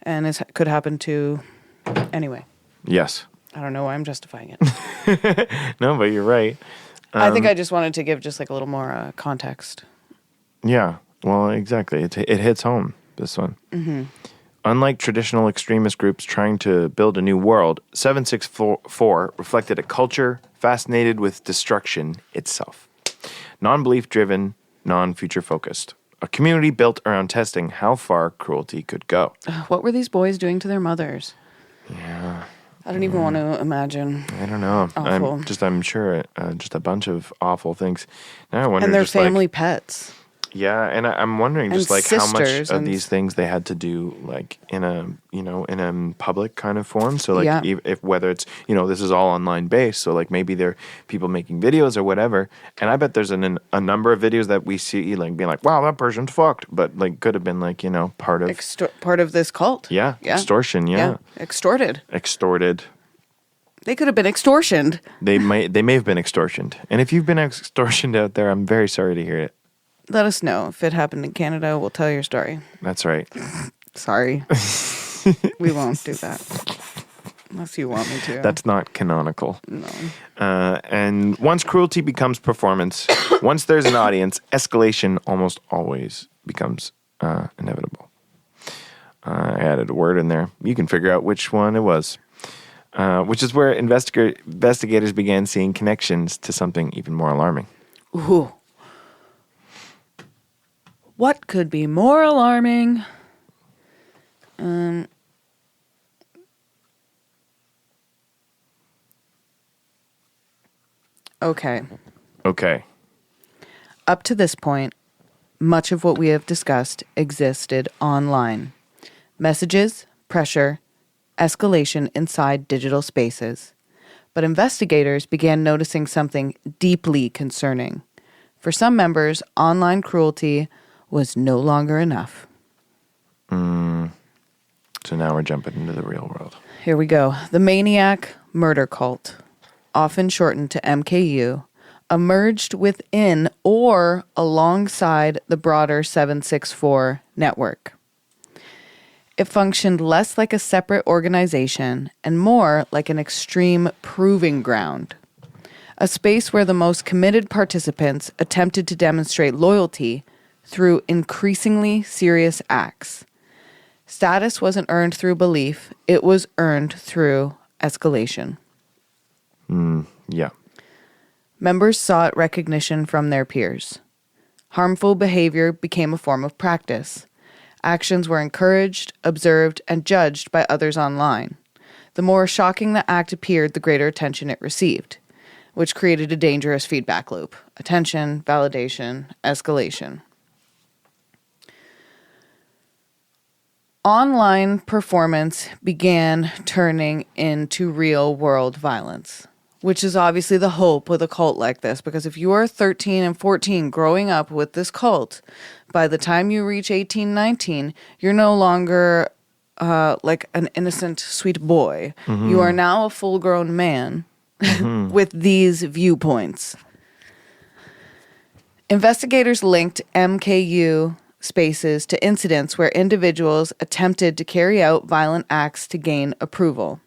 and it could happen to anyway. Yes. I don't know why I'm justifying it. No, but you're right. I think I just wanted to give just like a little more context. Yeah. Well, exactly. It hits home, this one. Mm-hmm. Unlike traditional extremist groups trying to build a new world, 764 reflected a culture fascinated with destruction itself. Non-belief driven, non-future focused. A community built around testing how far cruelty could go. What were these boys doing to their mothers? Yeah. I don't even want to imagine. I don't know. Awful. I'm sure just a bunch of awful things. Now I wonder, and their family pets. Yeah, and I'm wondering just and like how much sisters of these things they had to do like in a public kind of form. So like if whether it's this is all online based. So like maybe they're people making videos or whatever. And I bet there's a number of videos that we see like being like, wow, that person's fucked, but like could have been like part of this cult. Yeah, extortion. Yeah, extorted. They could have been extortioned. They may have been extortioned. And if you've been extortioned out there, I'm very sorry to hear it. Let us know. If it happened in Canada, we'll tell your story. That's right. Sorry. We won't do that. Unless you want me to. That's not canonical. No. And once cruelty becomes performance, once there's an audience, escalation almost always becomes inevitable. I added a word in there. You can figure out which one it was. Which is where investigators began seeing connections to something even more alarming. Ooh. What could be more alarming? Okay. Up to this point, much of what we have discussed existed online. Messages, pressure, escalation inside digital spaces. But investigators began noticing something deeply concerning. For some members, online cruelty was no longer enough. So now we're jumping into the real world. Here we go. The Maniac Murder Cult, often shortened to MKU, emerged within or alongside the broader 764 network. It functioned less like a separate organization and more like an extreme proving ground, a space where the most committed participants attempted to demonstrate loyalty through increasingly serious acts. Status wasn't earned through belief, it was earned through escalation. Yeah. Members sought recognition from their peers. Harmful behavior became a form of practice. Actions were encouraged, observed, and judged by others online. The more shocking the act appeared, the greater attention it received, which created a dangerous feedback loop. Attention, validation, escalation. Online performance began turning into real-world violence, which is obviously the hope with a cult like this, because if you are 13 and 14 growing up with this cult, by the time you reach 18, 19, you're no longer like an innocent, sweet boy. Mm-hmm. You are now a full-grown man with these viewpoints. Investigators linked MKU spaces to incidents where individuals attempted to carry out violent acts to gain approval.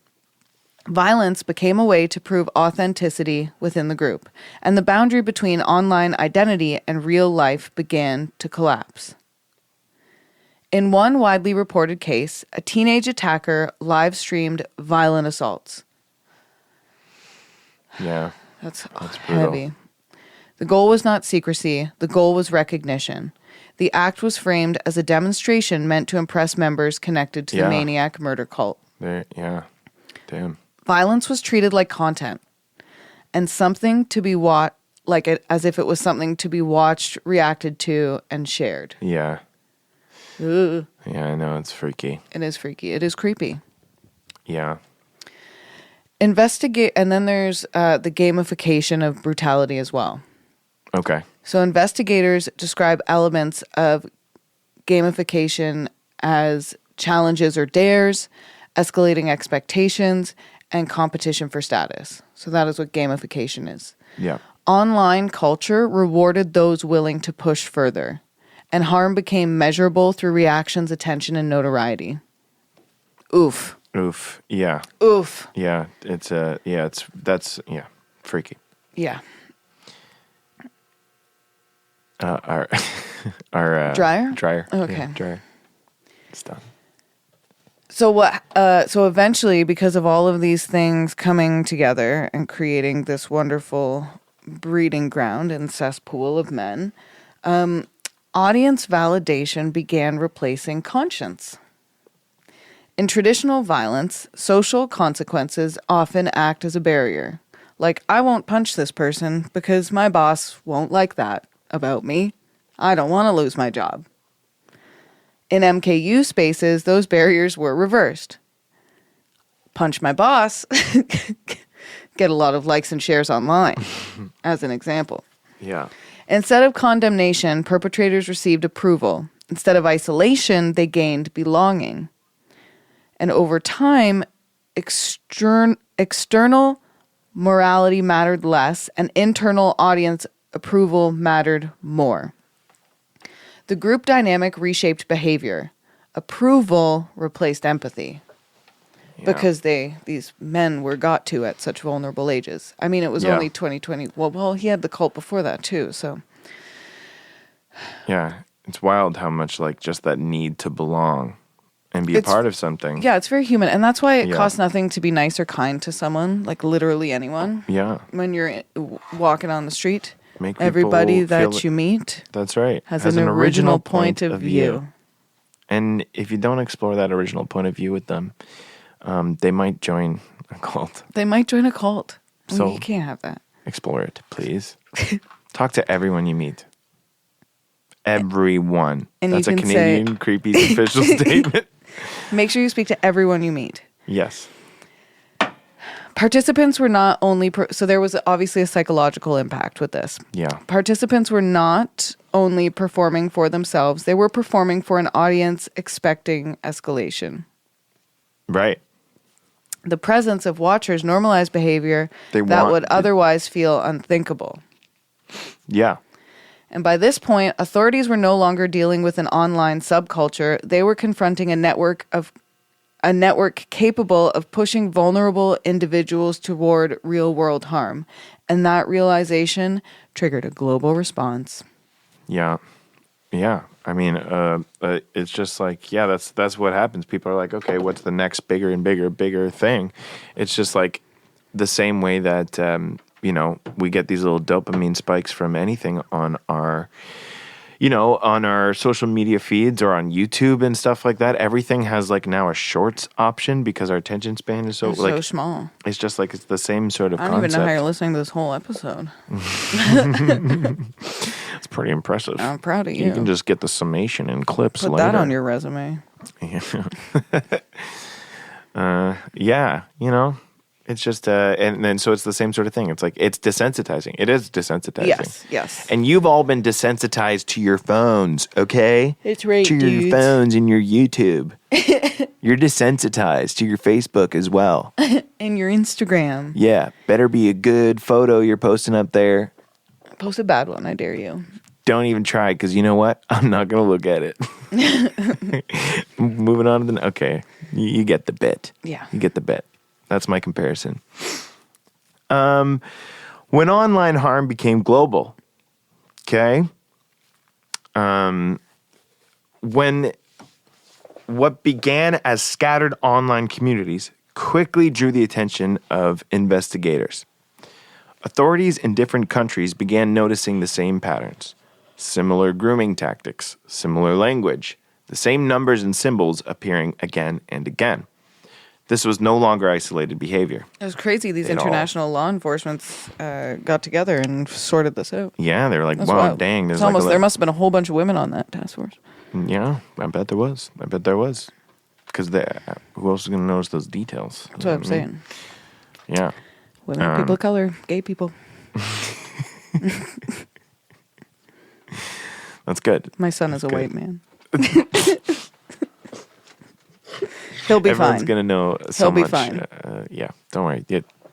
Violence became a way to prove authenticity within the group, and the boundary between online identity and real life began to collapse. In one widely reported case, a teenage attacker live-streamed violent assaults. Yeah. That's brutal. heavy. The goal was not secrecy, the goal was recognition. The act was framed as a demonstration meant to impress members connected to the maniac murder cult. Yeah. Damn. Violence was treated like content and something to be watched, as if it was something to be watched, reacted to, and shared. Yeah. Ugh. Yeah, I know. It's freaky. It is freaky. It is creepy. Yeah. And then there's the gamification of brutality as well. Okay. So investigators describe elements of gamification as challenges or dares, escalating expectations, and competition for status. So that is what gamification is. Yeah. Online culture rewarded those willing to push further, and harm became measurable through reactions, attention, and notoriety. Oof. Yeah. Oof. Yeah. That's freaky. Yeah. Our dryer? Dryer. Okay. Yeah, dryer. It's done. So eventually, because of all of these things coming together and creating this wonderful breeding ground and cesspool of men, audience validation began replacing conscience. In traditional violence, social consequences often act as a barrier. Like, I won't punch this person because my boss won't like that about me. I don't want to lose my job. In MKU spaces, those barriers were reversed. Punch my boss, get a lot of likes and shares online, as an example. Yeah. Instead of condemnation, perpetrators received approval. Instead of isolation, they gained belonging. And over time, external morality mattered less, and internal audience approval mattered more. The group dynamic reshaped behavior. Approval replaced empathy. Yeah. Because these men were got to at such vulnerable ages. I mean, it was only 2020. Well, he had the cult before that too, so. Yeah, it's wild how much just that need to belong and be a part of something. Yeah, it's very human. And that's why it costs nothing to be nice or kind to someone, like literally anyone. Yeah. When you're walking on the street. Make everybody that you meet that's right has an original point of view. And if you don't explore that original point of view with them, they might join a cult. So you can't have that. Explore it, please. Talk to everyone you meet. Everyone. And that's a Canadian Creepies official statement. Make sure you speak to everyone you meet. Yes. Participants were not only... so there was obviously a psychological impact with this. Yeah. Participants were not only performing for themselves, they were performing for an audience expecting escalation. Right. The presence of watchers normalized behavior that would otherwise feel unthinkable. Yeah. And by this point, authorities were no longer dealing with an online subculture. They were confronting a network capable of pushing vulnerable individuals toward real-world harm. And that realization triggered a global response. Yeah. Yeah. I mean, it's just like, yeah, that's what happens. People are like, okay, what's the next bigger and bigger thing? It's just like the same way that, we get these little dopamine spikes from anything on our social media feeds or on YouTube and stuff like that. Everything has like now a shorts option because our attention span is so small. It's just like it's the same sort of I don't concept. even know how you're listening to this whole episode. It's pretty impressive. I'm proud of you. You can just get the summation in clips Put later. that on your resume. Yeah, it's just, and then so it's the same sort of thing. It's like, it's desensitizing. It is desensitizing. Yes. And you've all been desensitized to your phones, okay? It's right, to dudes. your phones and your YouTube. You're desensitized to your Facebook as well. And your Instagram. Yeah, better be a good photo you're posting up there. Post a bad one, I dare you. Don't even try, because you know what? I'm not going to look at it. Moving on to okay, you get the bit. Yeah. You get the bit. That's my comparison. When online harm became global, okay, when what began as scattered online communities quickly drew the attention of investigators. Authorities in different countries began noticing the same patterns, similar grooming tactics, similar language, the same numbers and symbols appearing again and again. This was no longer isolated behavior. It was crazy. These At all. international law enforcement got together and sorted this out. Yeah, they were like, That's wow, wild. dang. There's It's almost, like there must have been a whole bunch of women on that task force. Yeah, I bet there was. Because who else is going to notice those details? That's what I'm saying. Yeah. Women, people of color, gay people. That's good. My son is That's a good. white man. He'll be Everyone's fine. going to know so He'll be much. fine. Yeah, don't worry.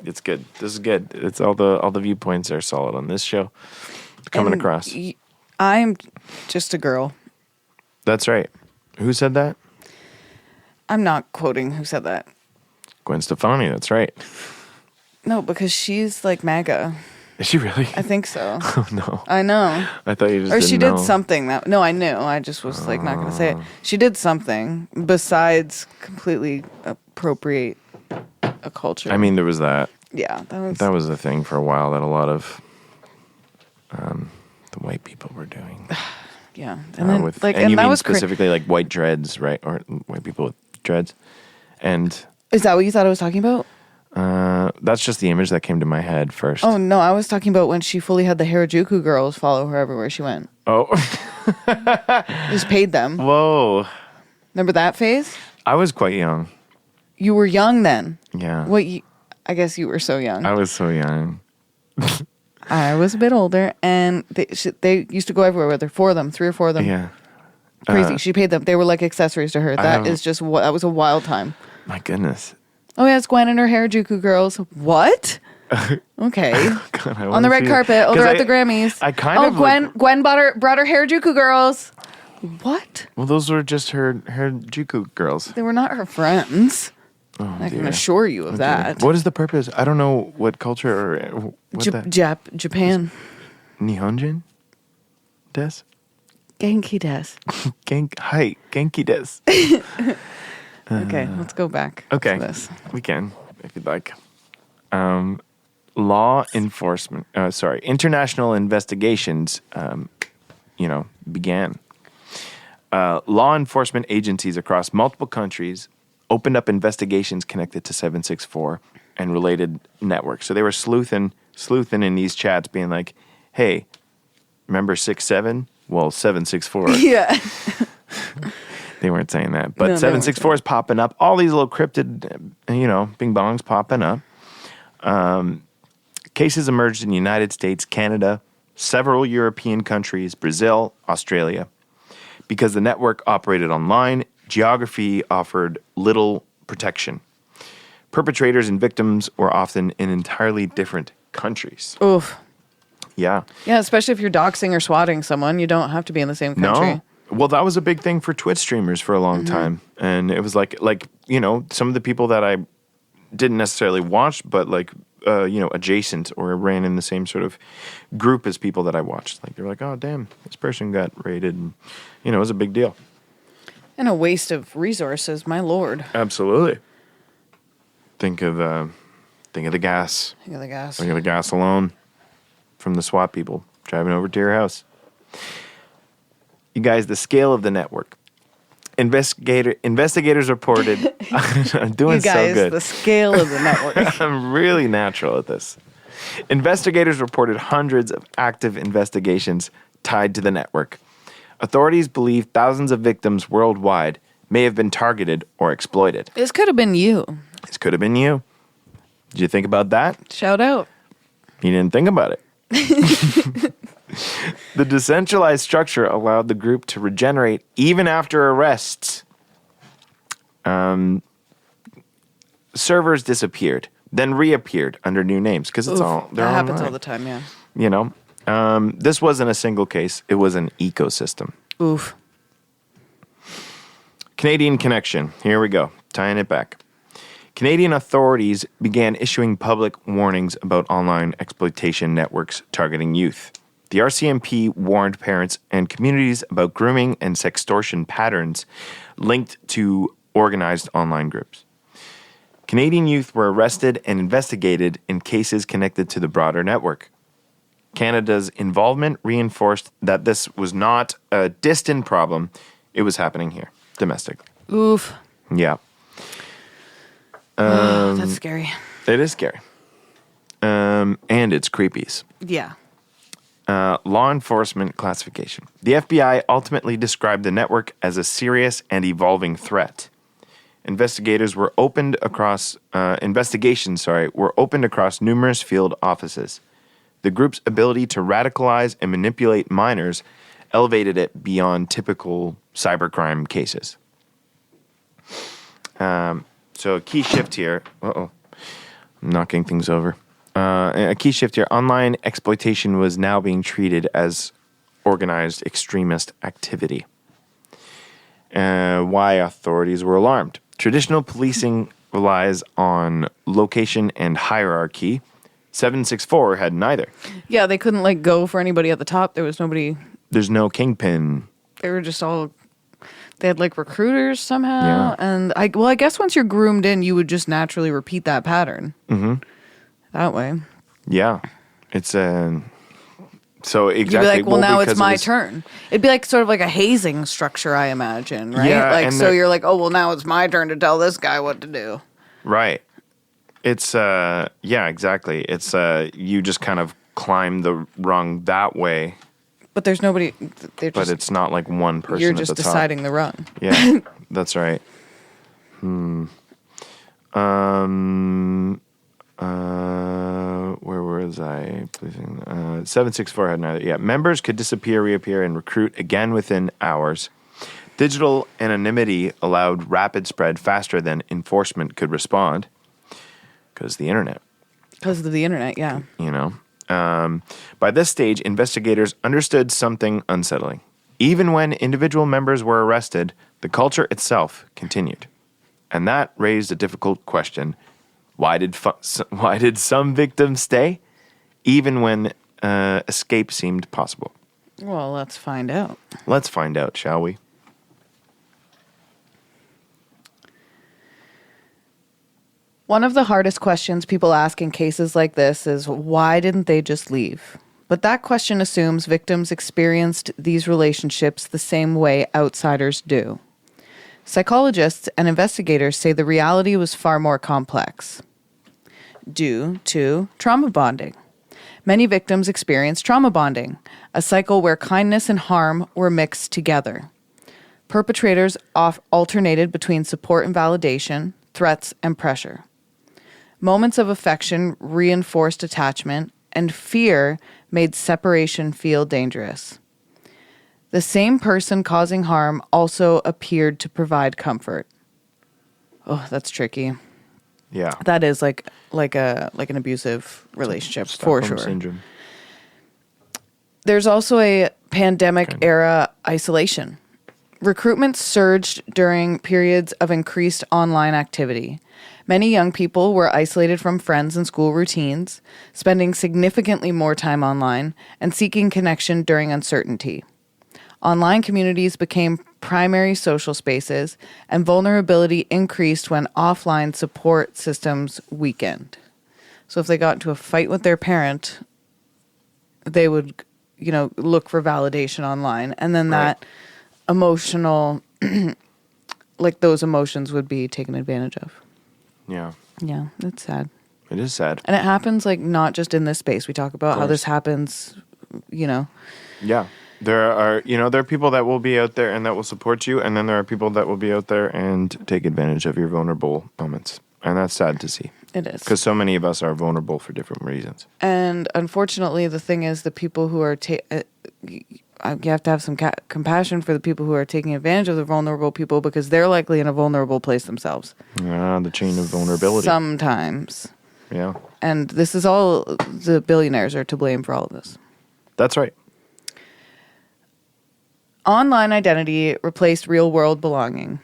It's good. This is good. It's all the viewpoints are solid on this show. Coming And across. I'm just a girl. That's right. Who said that? I'm not quoting who said that. Gwen Stefani. That's right. No, because she's like MAGA. Is she really? I think so. Oh, no. I know. I thought you just Or didn't she know. did something that... No, I knew. I just was like not going to say it. She did something besides completely appropriate a culture. I mean, there was that. Yeah, That was a thing for a while that a lot of the white people were doing. Yeah, and then with, like, and and you that mean was specifically like white dreads, right? Or white people with dreads. And Is that what you thought I was talking about? that's just the image that came to my head first. Oh no, I was talking about when she fully had the Harajuku girls follow her everywhere she went. Oh. Just paid them. Whoa. Remember that phase? I was quite young. You were young then. Yeah. I guess you were so young. I was so young. I was a bit older, and they used to go everywhere with her. 4 of them, 3 or 4 of them. Yeah. Crazy. She paid them. They were like accessories to her. That was a wild time. My goodness. Oh yeah, it's Gwen and her Harajuku girls. What? Okay. God, On the red carpet. Oh, they're at the Grammys. I kind of Gwen brought her Harajuku girls. What? Well, those were just her Juku girls. They were not her friends. Oh, I can dear. assure you of Oh, that. dear. What is the purpose? I don't know what culture or what that. Japan. Nihonjin? Des? Genki des. Genki des. Okay, let's go back Okay. to this. We can, if you'd like. Law enforcement, international investigations, began. Law enforcement agencies across multiple countries opened up investigations connected to 764 and related networks. So they were sleuthing in these chats, being like, "Hey, remember 6-7? Well, 764." Yeah. They weren't saying that, but No, 764 is popping up. All these little cryptid, bing bongs popping up. Cases emerged in the United States, Canada, several European countries, Brazil, Australia. Because the network operated online, geography offered little protection. Perpetrators and victims were often in entirely different countries. Oof. Yeah. Yeah, especially if you're doxing or swatting someone, you don't have to be in the same country. No. Well, that was a big thing for Twitch streamers for a long time. And it was like, some of the people that I didn't necessarily watch, but adjacent or ran in the same sort of group as people that I watched. Like, they're like, oh, damn, this person got raided. And, it was a big deal. And a waste of resources, my lord. Absolutely. Think of the gas. Think of the gas. Think of the gas alone from the SWAT people driving over to your house. You guys, the scale of the network. Investigators reported. I'm doing you guys, so good. The scale of the network. I'm really natural at this. Investigators reported hundreds of active investigations tied to the network. Authorities believe thousands of victims worldwide may have been targeted or exploited. This could have been you. This could have been you. Did you think about that? Shout out. You didn't think about it. The decentralized structure allowed the group to regenerate even after arrests. Servers disappeared, then reappeared under new names because it's all that happens all the time. Yeah. This wasn't a single case; it was an ecosystem. Oof. Canadian connection. Here we go, tying it back. Canadian authorities began issuing public warnings about online exploitation networks targeting youth. The RCMP warned parents and communities about grooming and sextortion patterns linked to organized online groups. Canadian youth were arrested and investigated in cases connected to the broader network. Canada's involvement reinforced that this was not a distant problem. It was happening here, domestically. Oof. Yeah. That's scary. It is scary. And it's creepies. Yeah. Law enforcement classification. The FBI ultimately described the network as a serious and evolving threat. Investigations were opened across numerous field offices. The group's ability to radicalize and manipulate minors elevated it beyond typical cybercrime cases. So a key shift here. I'm knocking things over. A key shift here. Online exploitation was now being treated as organized extremist activity. Why authorities were alarmed. Traditional policing relies on location and hierarchy. 764 had neither. Yeah, they couldn't go for anybody at the top. There was nobody. There's no kingpin. They were just all. They had recruiters somehow, Yeah. and I guess once you're groomed in, you would just naturally repeat that pattern. Mm-hmm. That way. Yeah, it's so exactly. You'd be like, well, now it's my turn. It'd be sort of like a hazing structure, I imagine, right? Yeah, so you're like, oh, well, now it's my turn to tell this guy what to do. Right. It's yeah, exactly. It's you just kind of climb the rung that way. But there's nobody. But it's not like one person. You're at just the top. deciding the rung. Yeah, that's right. Where was I? 764 had neither. Yeah, members could disappear, reappear, and recruit again within hours. Digital anonymity allowed rapid spread faster than enforcement could respond. Because the internet. Because of the internet, yeah. By this stage, investigators understood something unsettling. Even when individual members were arrested, the culture itself continued. And that raised a difficult question. Why did some victims stay, even when escape seemed possible? Well, let's find out. Let's find out, shall we? One of the hardest questions people ask in cases like this is, why didn't they just leave? But that question assumes victims experienced these relationships the same way outsiders do. Psychologists and investigators say the reality was far more complex. Due to trauma bonding. Many victims experience trauma bonding, a cycle where kindness and harm were mixed together. Perpetrators alternated between support and validation, threats and pressure. Moments of affection reinforced attachment, and fear made separation feel dangerous. The same person causing harm also appeared to provide comfort. Oh, that's tricky. Yeah. That is like an abusive relationship for sure. Syndrome. There's also a pandemic era isolation. Recruitment surged during periods of increased online activity. Many young people were isolated from friends and school routines, spending significantly more time online and seeking connection during uncertainty. Online communities became primary social spaces, and vulnerability increased when offline support systems weakened. So if they got into a fight with their parent, they would, look for validation online. And then that emotional, like those emotions would be taken advantage of. Yeah. Yeah, it's sad. It is sad. And it happens not just in this space. We talk about how this happens, Yeah. There are people that will be out there and that will support you, and then there are people that will be out there and take advantage of your vulnerable moments. And that's sad to see. It is. Because so many of us are vulnerable for different reasons. And unfortunately, the thing is, the people who are you have to have some compassion for the people who are taking advantage of the vulnerable people, because they're likely in a vulnerable place themselves. The chain of vulnerability. Sometimes. Yeah. And this is all, the billionaires are to blame for all of this. That's right. Online identity replaced real-world belonging.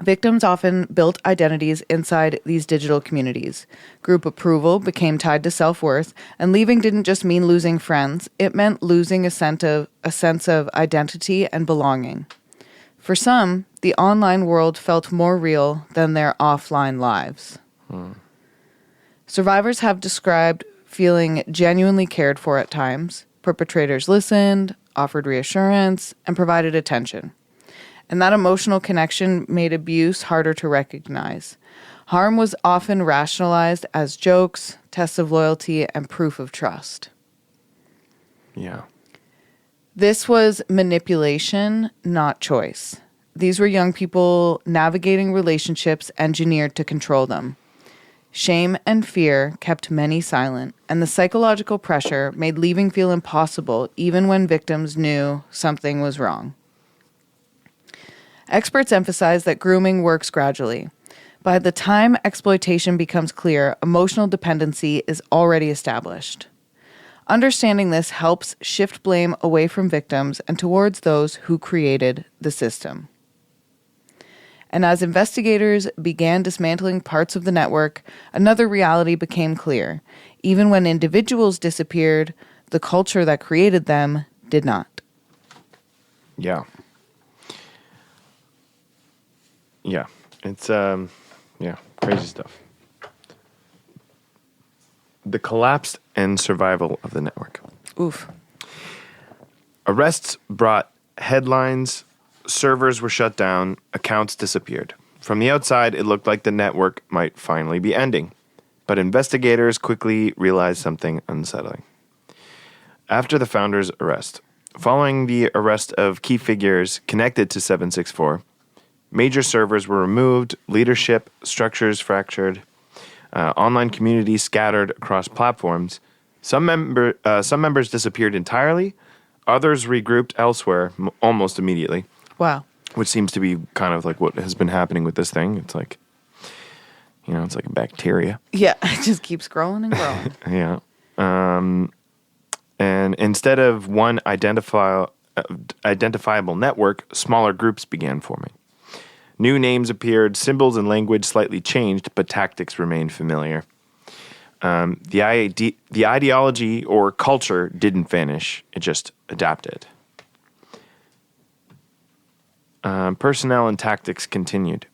Victims often built identities inside these digital communities. Group approval became tied to self-worth, and leaving didn't just mean losing friends. It meant losing a sense of identity and belonging. For some, the online world felt more real than their offline lives. Survivors have described feeling genuinely cared for at times. Perpetrators listened, offered reassurance, and provided attention. And that emotional connection made abuse harder to recognize. Harm was often rationalized as jokes, tests of loyalty, and proof of trust. Yeah. This was manipulation, not choice. These were young people navigating relationships engineered to control them. Shame and fear kept many silent, and the psychological pressure made leaving feel impossible even when victims knew something was wrong. Experts emphasize that grooming works gradually. By the time exploitation becomes clear, emotional dependency is already established. Understanding this helps shift blame away from victims and towards those who created the system. And as investigators began dismantling parts of the network, another reality became clear. Even when individuals disappeared, the culture that created them did not. Yeah. Yeah. It's, crazy stuff. The collapse and survival of the network. Oof. Arrests brought headlines, servers were shut down, accounts disappeared. From the outside, it looked like the network might finally be ending. But investigators quickly realized something unsettling. After the founder's arrest, following the arrest of key figures connected to 764, major servers were removed, leadership structures fractured, online communities scattered across platforms. Some members disappeared entirely, others regrouped elsewhere almost immediately. Wow. Which seems to be kind of like what has been happening with this thing. It's like, it's like a bacteria. Yeah, it just keeps growing and growing. Yeah. And instead of one identifiable network, smaller groups began forming. New names appeared, symbols and language slightly changed, but tactics remained familiar. The ideology or culture didn't vanish, it just adapted. Personnel and tactics continued.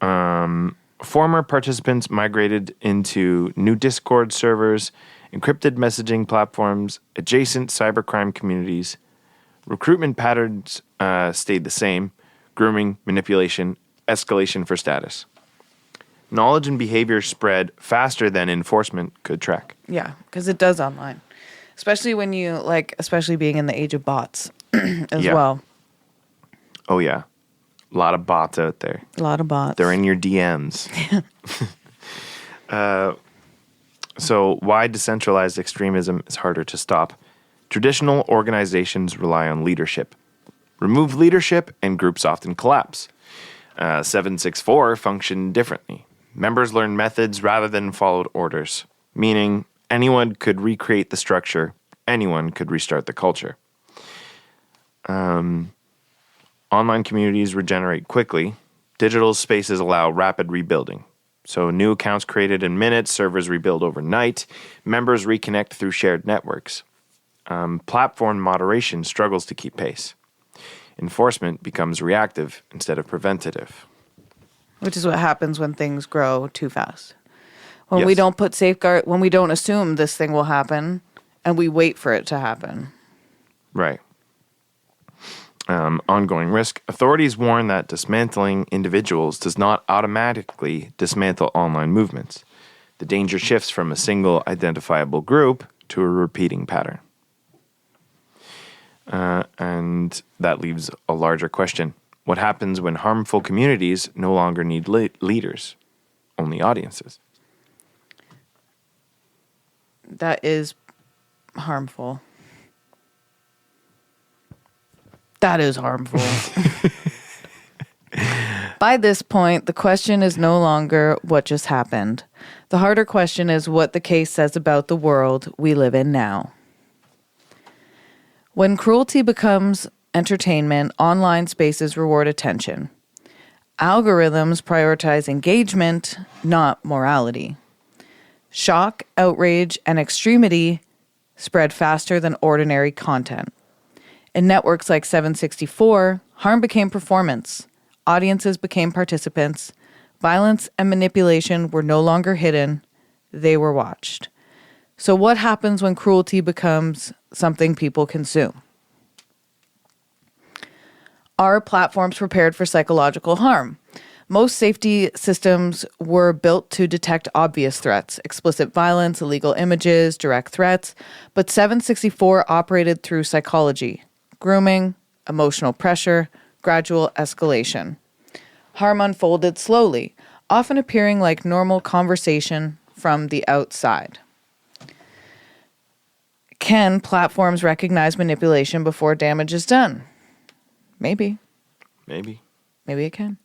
Former participants migrated into new Discord servers, encrypted messaging platforms, adjacent cybercrime communities. Recruitment patterns stayed the same. Grooming, manipulation, escalation for status. Knowledge and behavior spread faster than enforcement could track. Yeah, because it does online. Especially when you, especially being in the age of bots as well. Oh, yeah. A lot of bots out there. A lot of bots. They're in your DMs. So why decentralized extremism is harder to stop? Traditional organizations rely on leadership. Remove leadership, and groups often collapse. 764 functioned differently. Members learned methods rather than followed orders, meaning anyone could recreate the structure anyone could restart the culture. Online communities regenerate quickly. Digital spaces allow rapid rebuilding. So new accounts created in minutes, servers rebuild overnight, members reconnect through shared networks. Platform moderation struggles to keep pace. Enforcement becomes reactive instead of preventative. Which is what happens when things grow too fast. When we Yes. don't put when we don't assume this thing will happen and we wait for it to happen. Right. Ongoing risk. Authorities warn that dismantling individuals does not automatically dismantle online movements. The danger shifts from a single identifiable group to a repeating pattern. And that leaves a larger question. What happens when harmful communities no longer need leaders, only audiences? That is harmful. That is harmful. By this point, the question is no longer what just happened. The harder question is what the case says about the world we live in now. When cruelty becomes entertainment, online spaces reward attention. Algorithms prioritize engagement, not morality. Shock, outrage, and extremity spread faster than ordinary content. In networks like 764, harm became performance. Audiences became participants. Violence and manipulation were no longer hidden. They were watched. So what happens when cruelty becomes something people consume? Are platforms prepared for psychological harm? Most safety systems were built to detect obvious threats, explicit violence, illegal images, direct threats, but 764 operated through psychology, grooming, emotional pressure, gradual escalation. Harm unfolded slowly, often appearing like normal conversation from the outside. Can platforms recognize manipulation before damage is done? Maybe. Maybe. Maybe it can.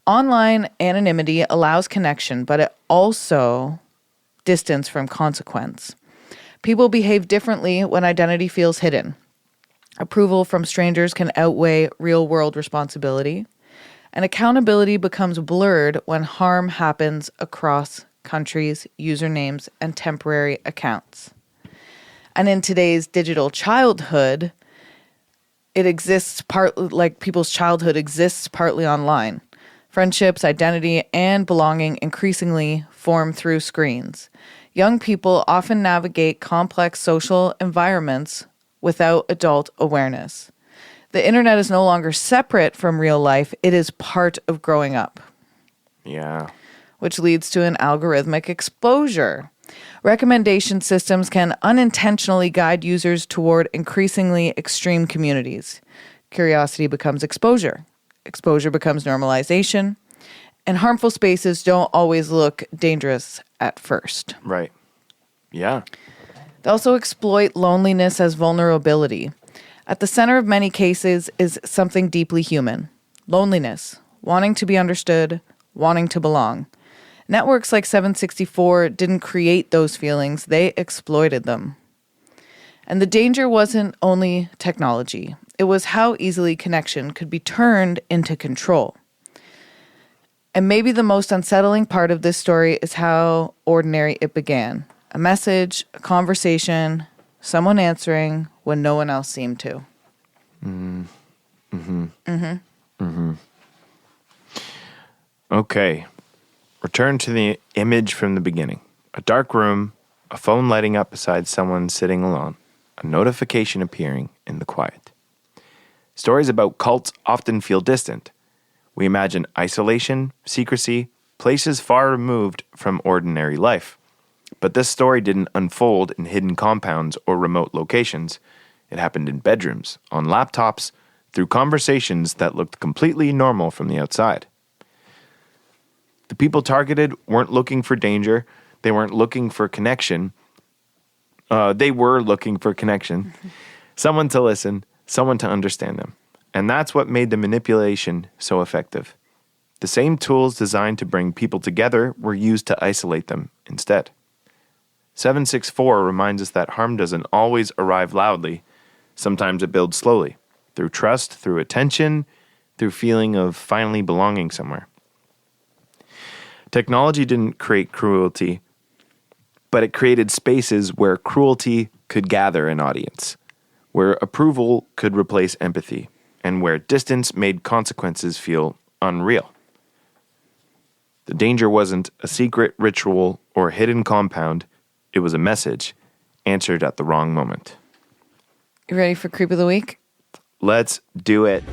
Online anonymity allows connection, but it also distance from consequence. People behave differently when identity feels hidden. Approval from strangers can outweigh real-world responsibility, and accountability becomes blurred when harm happens across countries, usernames, and temporary accounts. And in today's digital childhood, it exists people's childhood exists partly online. Friendships, identity, and belonging increasingly form through screens. Young people often navigate complex social environments without adult awareness. The internet is no longer separate from real life. It is part of growing up. Yeah. Which leads to an algorithmic exposure. Recommendation systems can unintentionally guide users toward increasingly extreme communities. Curiosity becomes exposure. Exposure becomes normalization. And harmful spaces don't always look dangerous at first. Right. Yeah. They also exploit loneliness as vulnerability. At the center of many cases is something deeply human. Loneliness, wanting to be understood, wanting to belong. Networks like 764 didn't create those feelings, they exploited them. And the danger wasn't only technology. It was how easily connection could be turned into control. And maybe the most unsettling part of this story is how ordinary it began. A message, a conversation, someone answering when no one else seemed to. Okay. Return to the image from the beginning. A dark room, a phone lighting up beside someone sitting alone, a notification appearing in the quiet. Stories about cults often feel distant. We imagine isolation, secrecy, places far removed from ordinary life. But this story didn't unfold in hidden compounds or remote locations. It happened in bedrooms, on laptops, through conversations that looked completely normal from the outside. The people targeted weren't looking for danger. They weren't looking for connection. They were looking for connection. Someone to listen, someone to understand them. And that's what made the manipulation so effective. The same tools designed to bring people together were used to isolate them instead. 764 reminds us that harm doesn't always arrive loudly. Sometimes it builds slowly, through trust, through attention, through feeling of finally belonging somewhere. Technology didn't create cruelty, but it created spaces where cruelty could gather an audience, where approval could replace empathy, and where distance made consequences feel unreal. The danger wasn't a secret ritual or a hidden compound. It was a message answered at the wrong moment. You ready for Creep of the Week? Let's do it.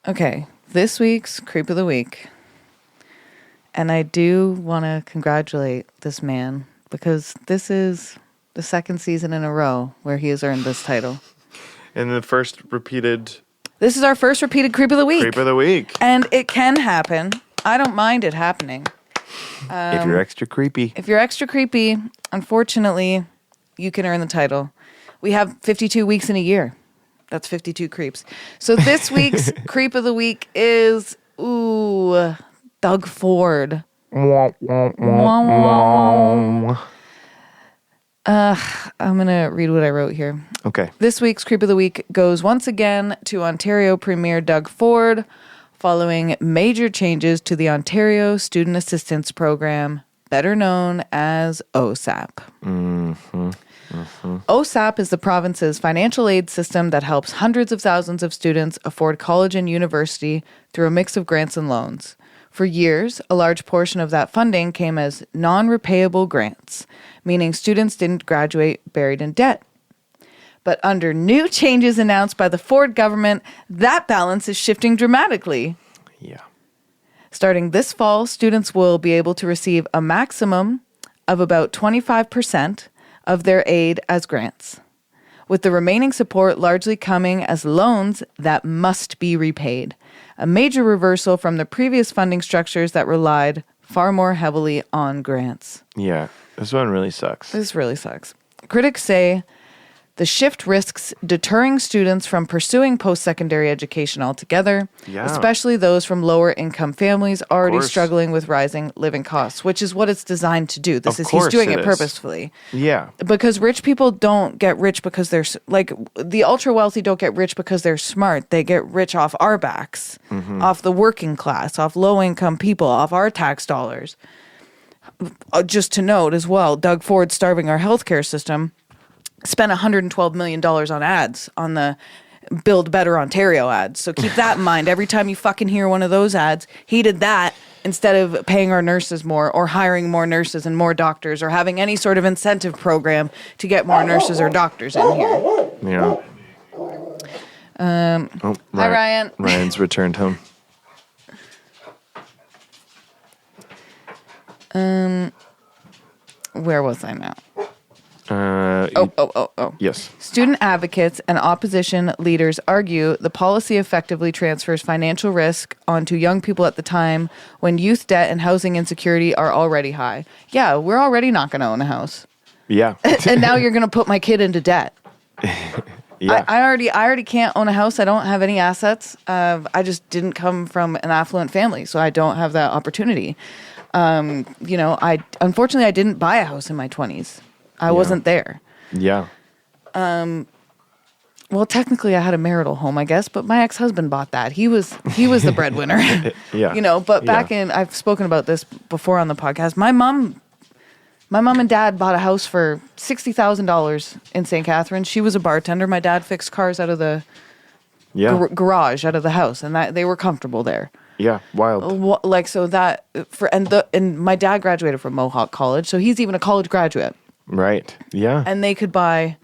Okay, this week's Creep of the Week. And I do want to congratulate this man because this is the second season in a row where he has earned this title. And the first repeated... This is our first repeated Creep of the Week. Creep of the Week. And it can happen. I don't mind it happening. If you're extra creepy. If you're extra creepy, unfortunately, you can earn the title. We have 52 weeks in a year. That's 52 creeps. So this week's Creep of the Week is, Doug Ford. I'm going to read what I wrote here. Okay. This week's Creep of the Week goes once again to Ontario Premier Doug Ford following major changes to the Ontario Student Assistance Program, better known as OSAP. OSAP is the province's financial aid system that helps hundreds of thousands of students afford college and university through a mix of grants and loans. For years, a large portion of that funding came as non-repayable grants, meaning students didn't graduate buried in debt. But under new changes announced by the Ford government, that balance is shifting dramatically. Yeah. Starting this fall, students will be able to receive a maximum of about 25% of their aid as grants, with the remaining support largely coming as loans that must be repaid, a major reversal from the previous funding structures that relied far more heavily on grants. Yeah, this one really sucks. This really sucks. Critics say the shift risks deterring students from pursuing post-secondary education altogether, especially those from lower-income families already struggling with rising living costs, which is what it's designed to do. He's doing it purposefully. Yeah. Because rich people don't get rich because they're, like, the ultra-wealthy don't get rich because they're smart. They get rich off our backs, off the working class, off low-income people, off our tax dollars. Just to note as well, Doug Ford starving our healthcare system spent $112 million on ads, on the Build Better Ontario ads. So keep that in mind. Every time you fucking hear one of those ads, he did that instead of paying our nurses more or hiring more nurses and more doctors or having any sort of incentive program to get more nurses or doctors in here. Yeah. Hi, Ryan. Ryan's returned home. Where was I now? Yes. Student advocates and opposition leaders argue the policy effectively transfers financial risk onto young people at the time when youth debt and housing insecurity are already high. Yeah, we're already not going to own a house. Yeah. And now you're going to put my kid into debt. Yeah. I already can't own a house. I don't have any assets. I just didn't come from an affluent family, so I don't have that opportunity. Unfortunately I didn't buy a house in my 20s. I wasn't there. Yeah. Well, technically I had a marital home, I guess, but my ex-husband bought that. He was the breadwinner. Yeah. But back in, I've spoken about this before on the podcast. My mom and dad bought a house for $60,000 in St. Catharines. She was a bartender. My dad fixed cars out of the garage out of the house, and that they were comfortable there. Yeah, wild. And my dad graduated from Mohawk College, so he's even a college graduate. Right. Yeah. And they could buy,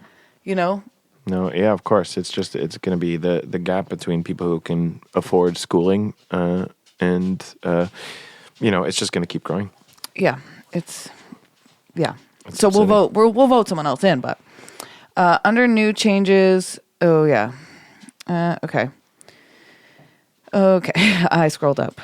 No, yeah, of course. It's going to be the gap between people who can afford schooling and it's just going to keep growing. Yeah. So upsetting. We'll vote someone else in, but under new changes, okay. Okay, I scrolled up.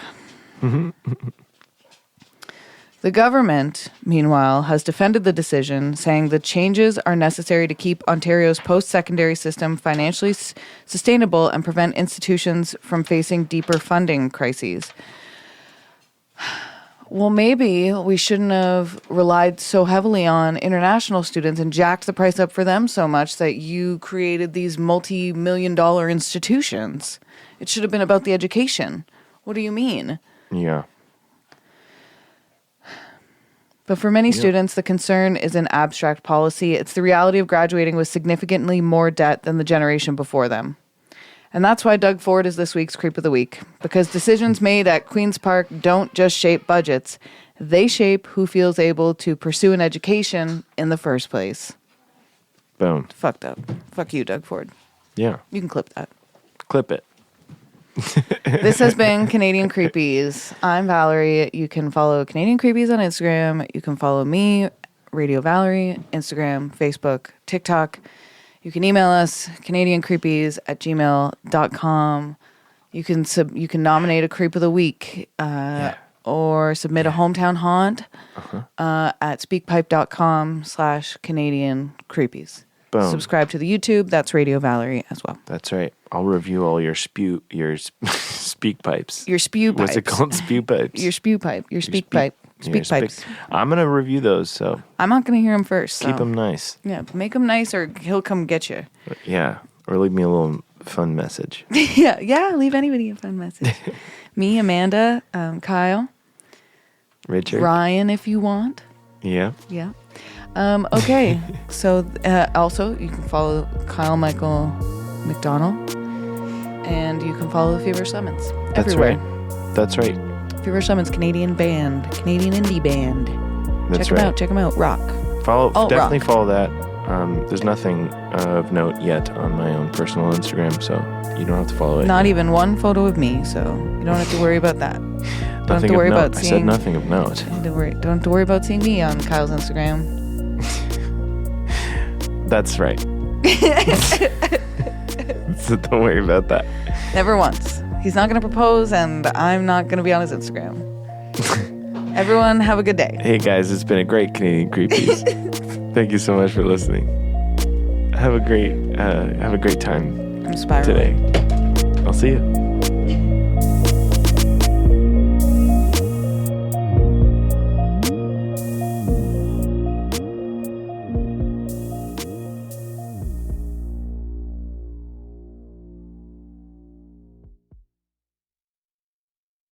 The government, meanwhile, has defended the decision, saying the changes are necessary to keep Ontario's post-secondary system financially sustainable and prevent institutions from facing deeper funding crises. Well, maybe we shouldn't have relied so heavily on international students and jacked the price up for them so much that you created these multi-million-dollar institutions. It should have been about the education. What do you mean? Yeah. But for many students, the concern is an abstract policy. It's the reality of graduating with significantly more debt than the generation before them. And that's why Doug Ford is this week's Creep of the Week. Because decisions made at Queen's Park don't just shape budgets. They shape who feels able to pursue an education in the first place. Boom. Fucked up. Fuck you, Doug Ford. Yeah. You can clip that. Clip it. This has been Canadian Creepies. I'm Valerie. You can follow Canadian Creepies on Instagram. You can follow me, Radio Valerie, Instagram, Facebook, TikTok. You can email us, canadiancreepies@gmail.com. You can nominate a Creep of the Week or submit a hometown haunt at speakpipe.com/Canadian Creepies. Boom. Subscribe to the YouTube. That's Radio Valerie as well. That's right. I'll review all your speak pipes. Your spew pipes. What's it called? Spew pipes. Your spew pipe. Your speak pipe. Speak pipes. I'm going to review those, so. I'm not going to hear him first. Keep them nice. Yeah, make him nice or he'll come get you. Yeah, or leave me a little fun message. yeah, leave anybody a fun message. Me, Amanda, Kyle. Richard. Ryan, if you want. Yeah. Yeah. Okay, so also you can follow Kyle Michael McDonald and you can follow Feverish Lemons everywhere. That's right. Feverish Lemons, Canadian band, Canadian indie band. That's Check them out. Rock. Definitely rock. follow that. There's nothing of note yet on my own personal Instagram, so you don't have to follow it. Not even one photo of me, so you don't have to worry about that. Don't have to worry about seeing. I said nothing of note. Don't have to worry about seeing me on Kyle's Instagram. That's right. So don't worry about that. Never once. He's not going to propose, and I'm not going to be on his Instagram. Everyone, have a good day. Hey guys, it's been a great Canadian Creepies. Thank you so much for listening. Have a great time I'm spiraling. today. I'll see you.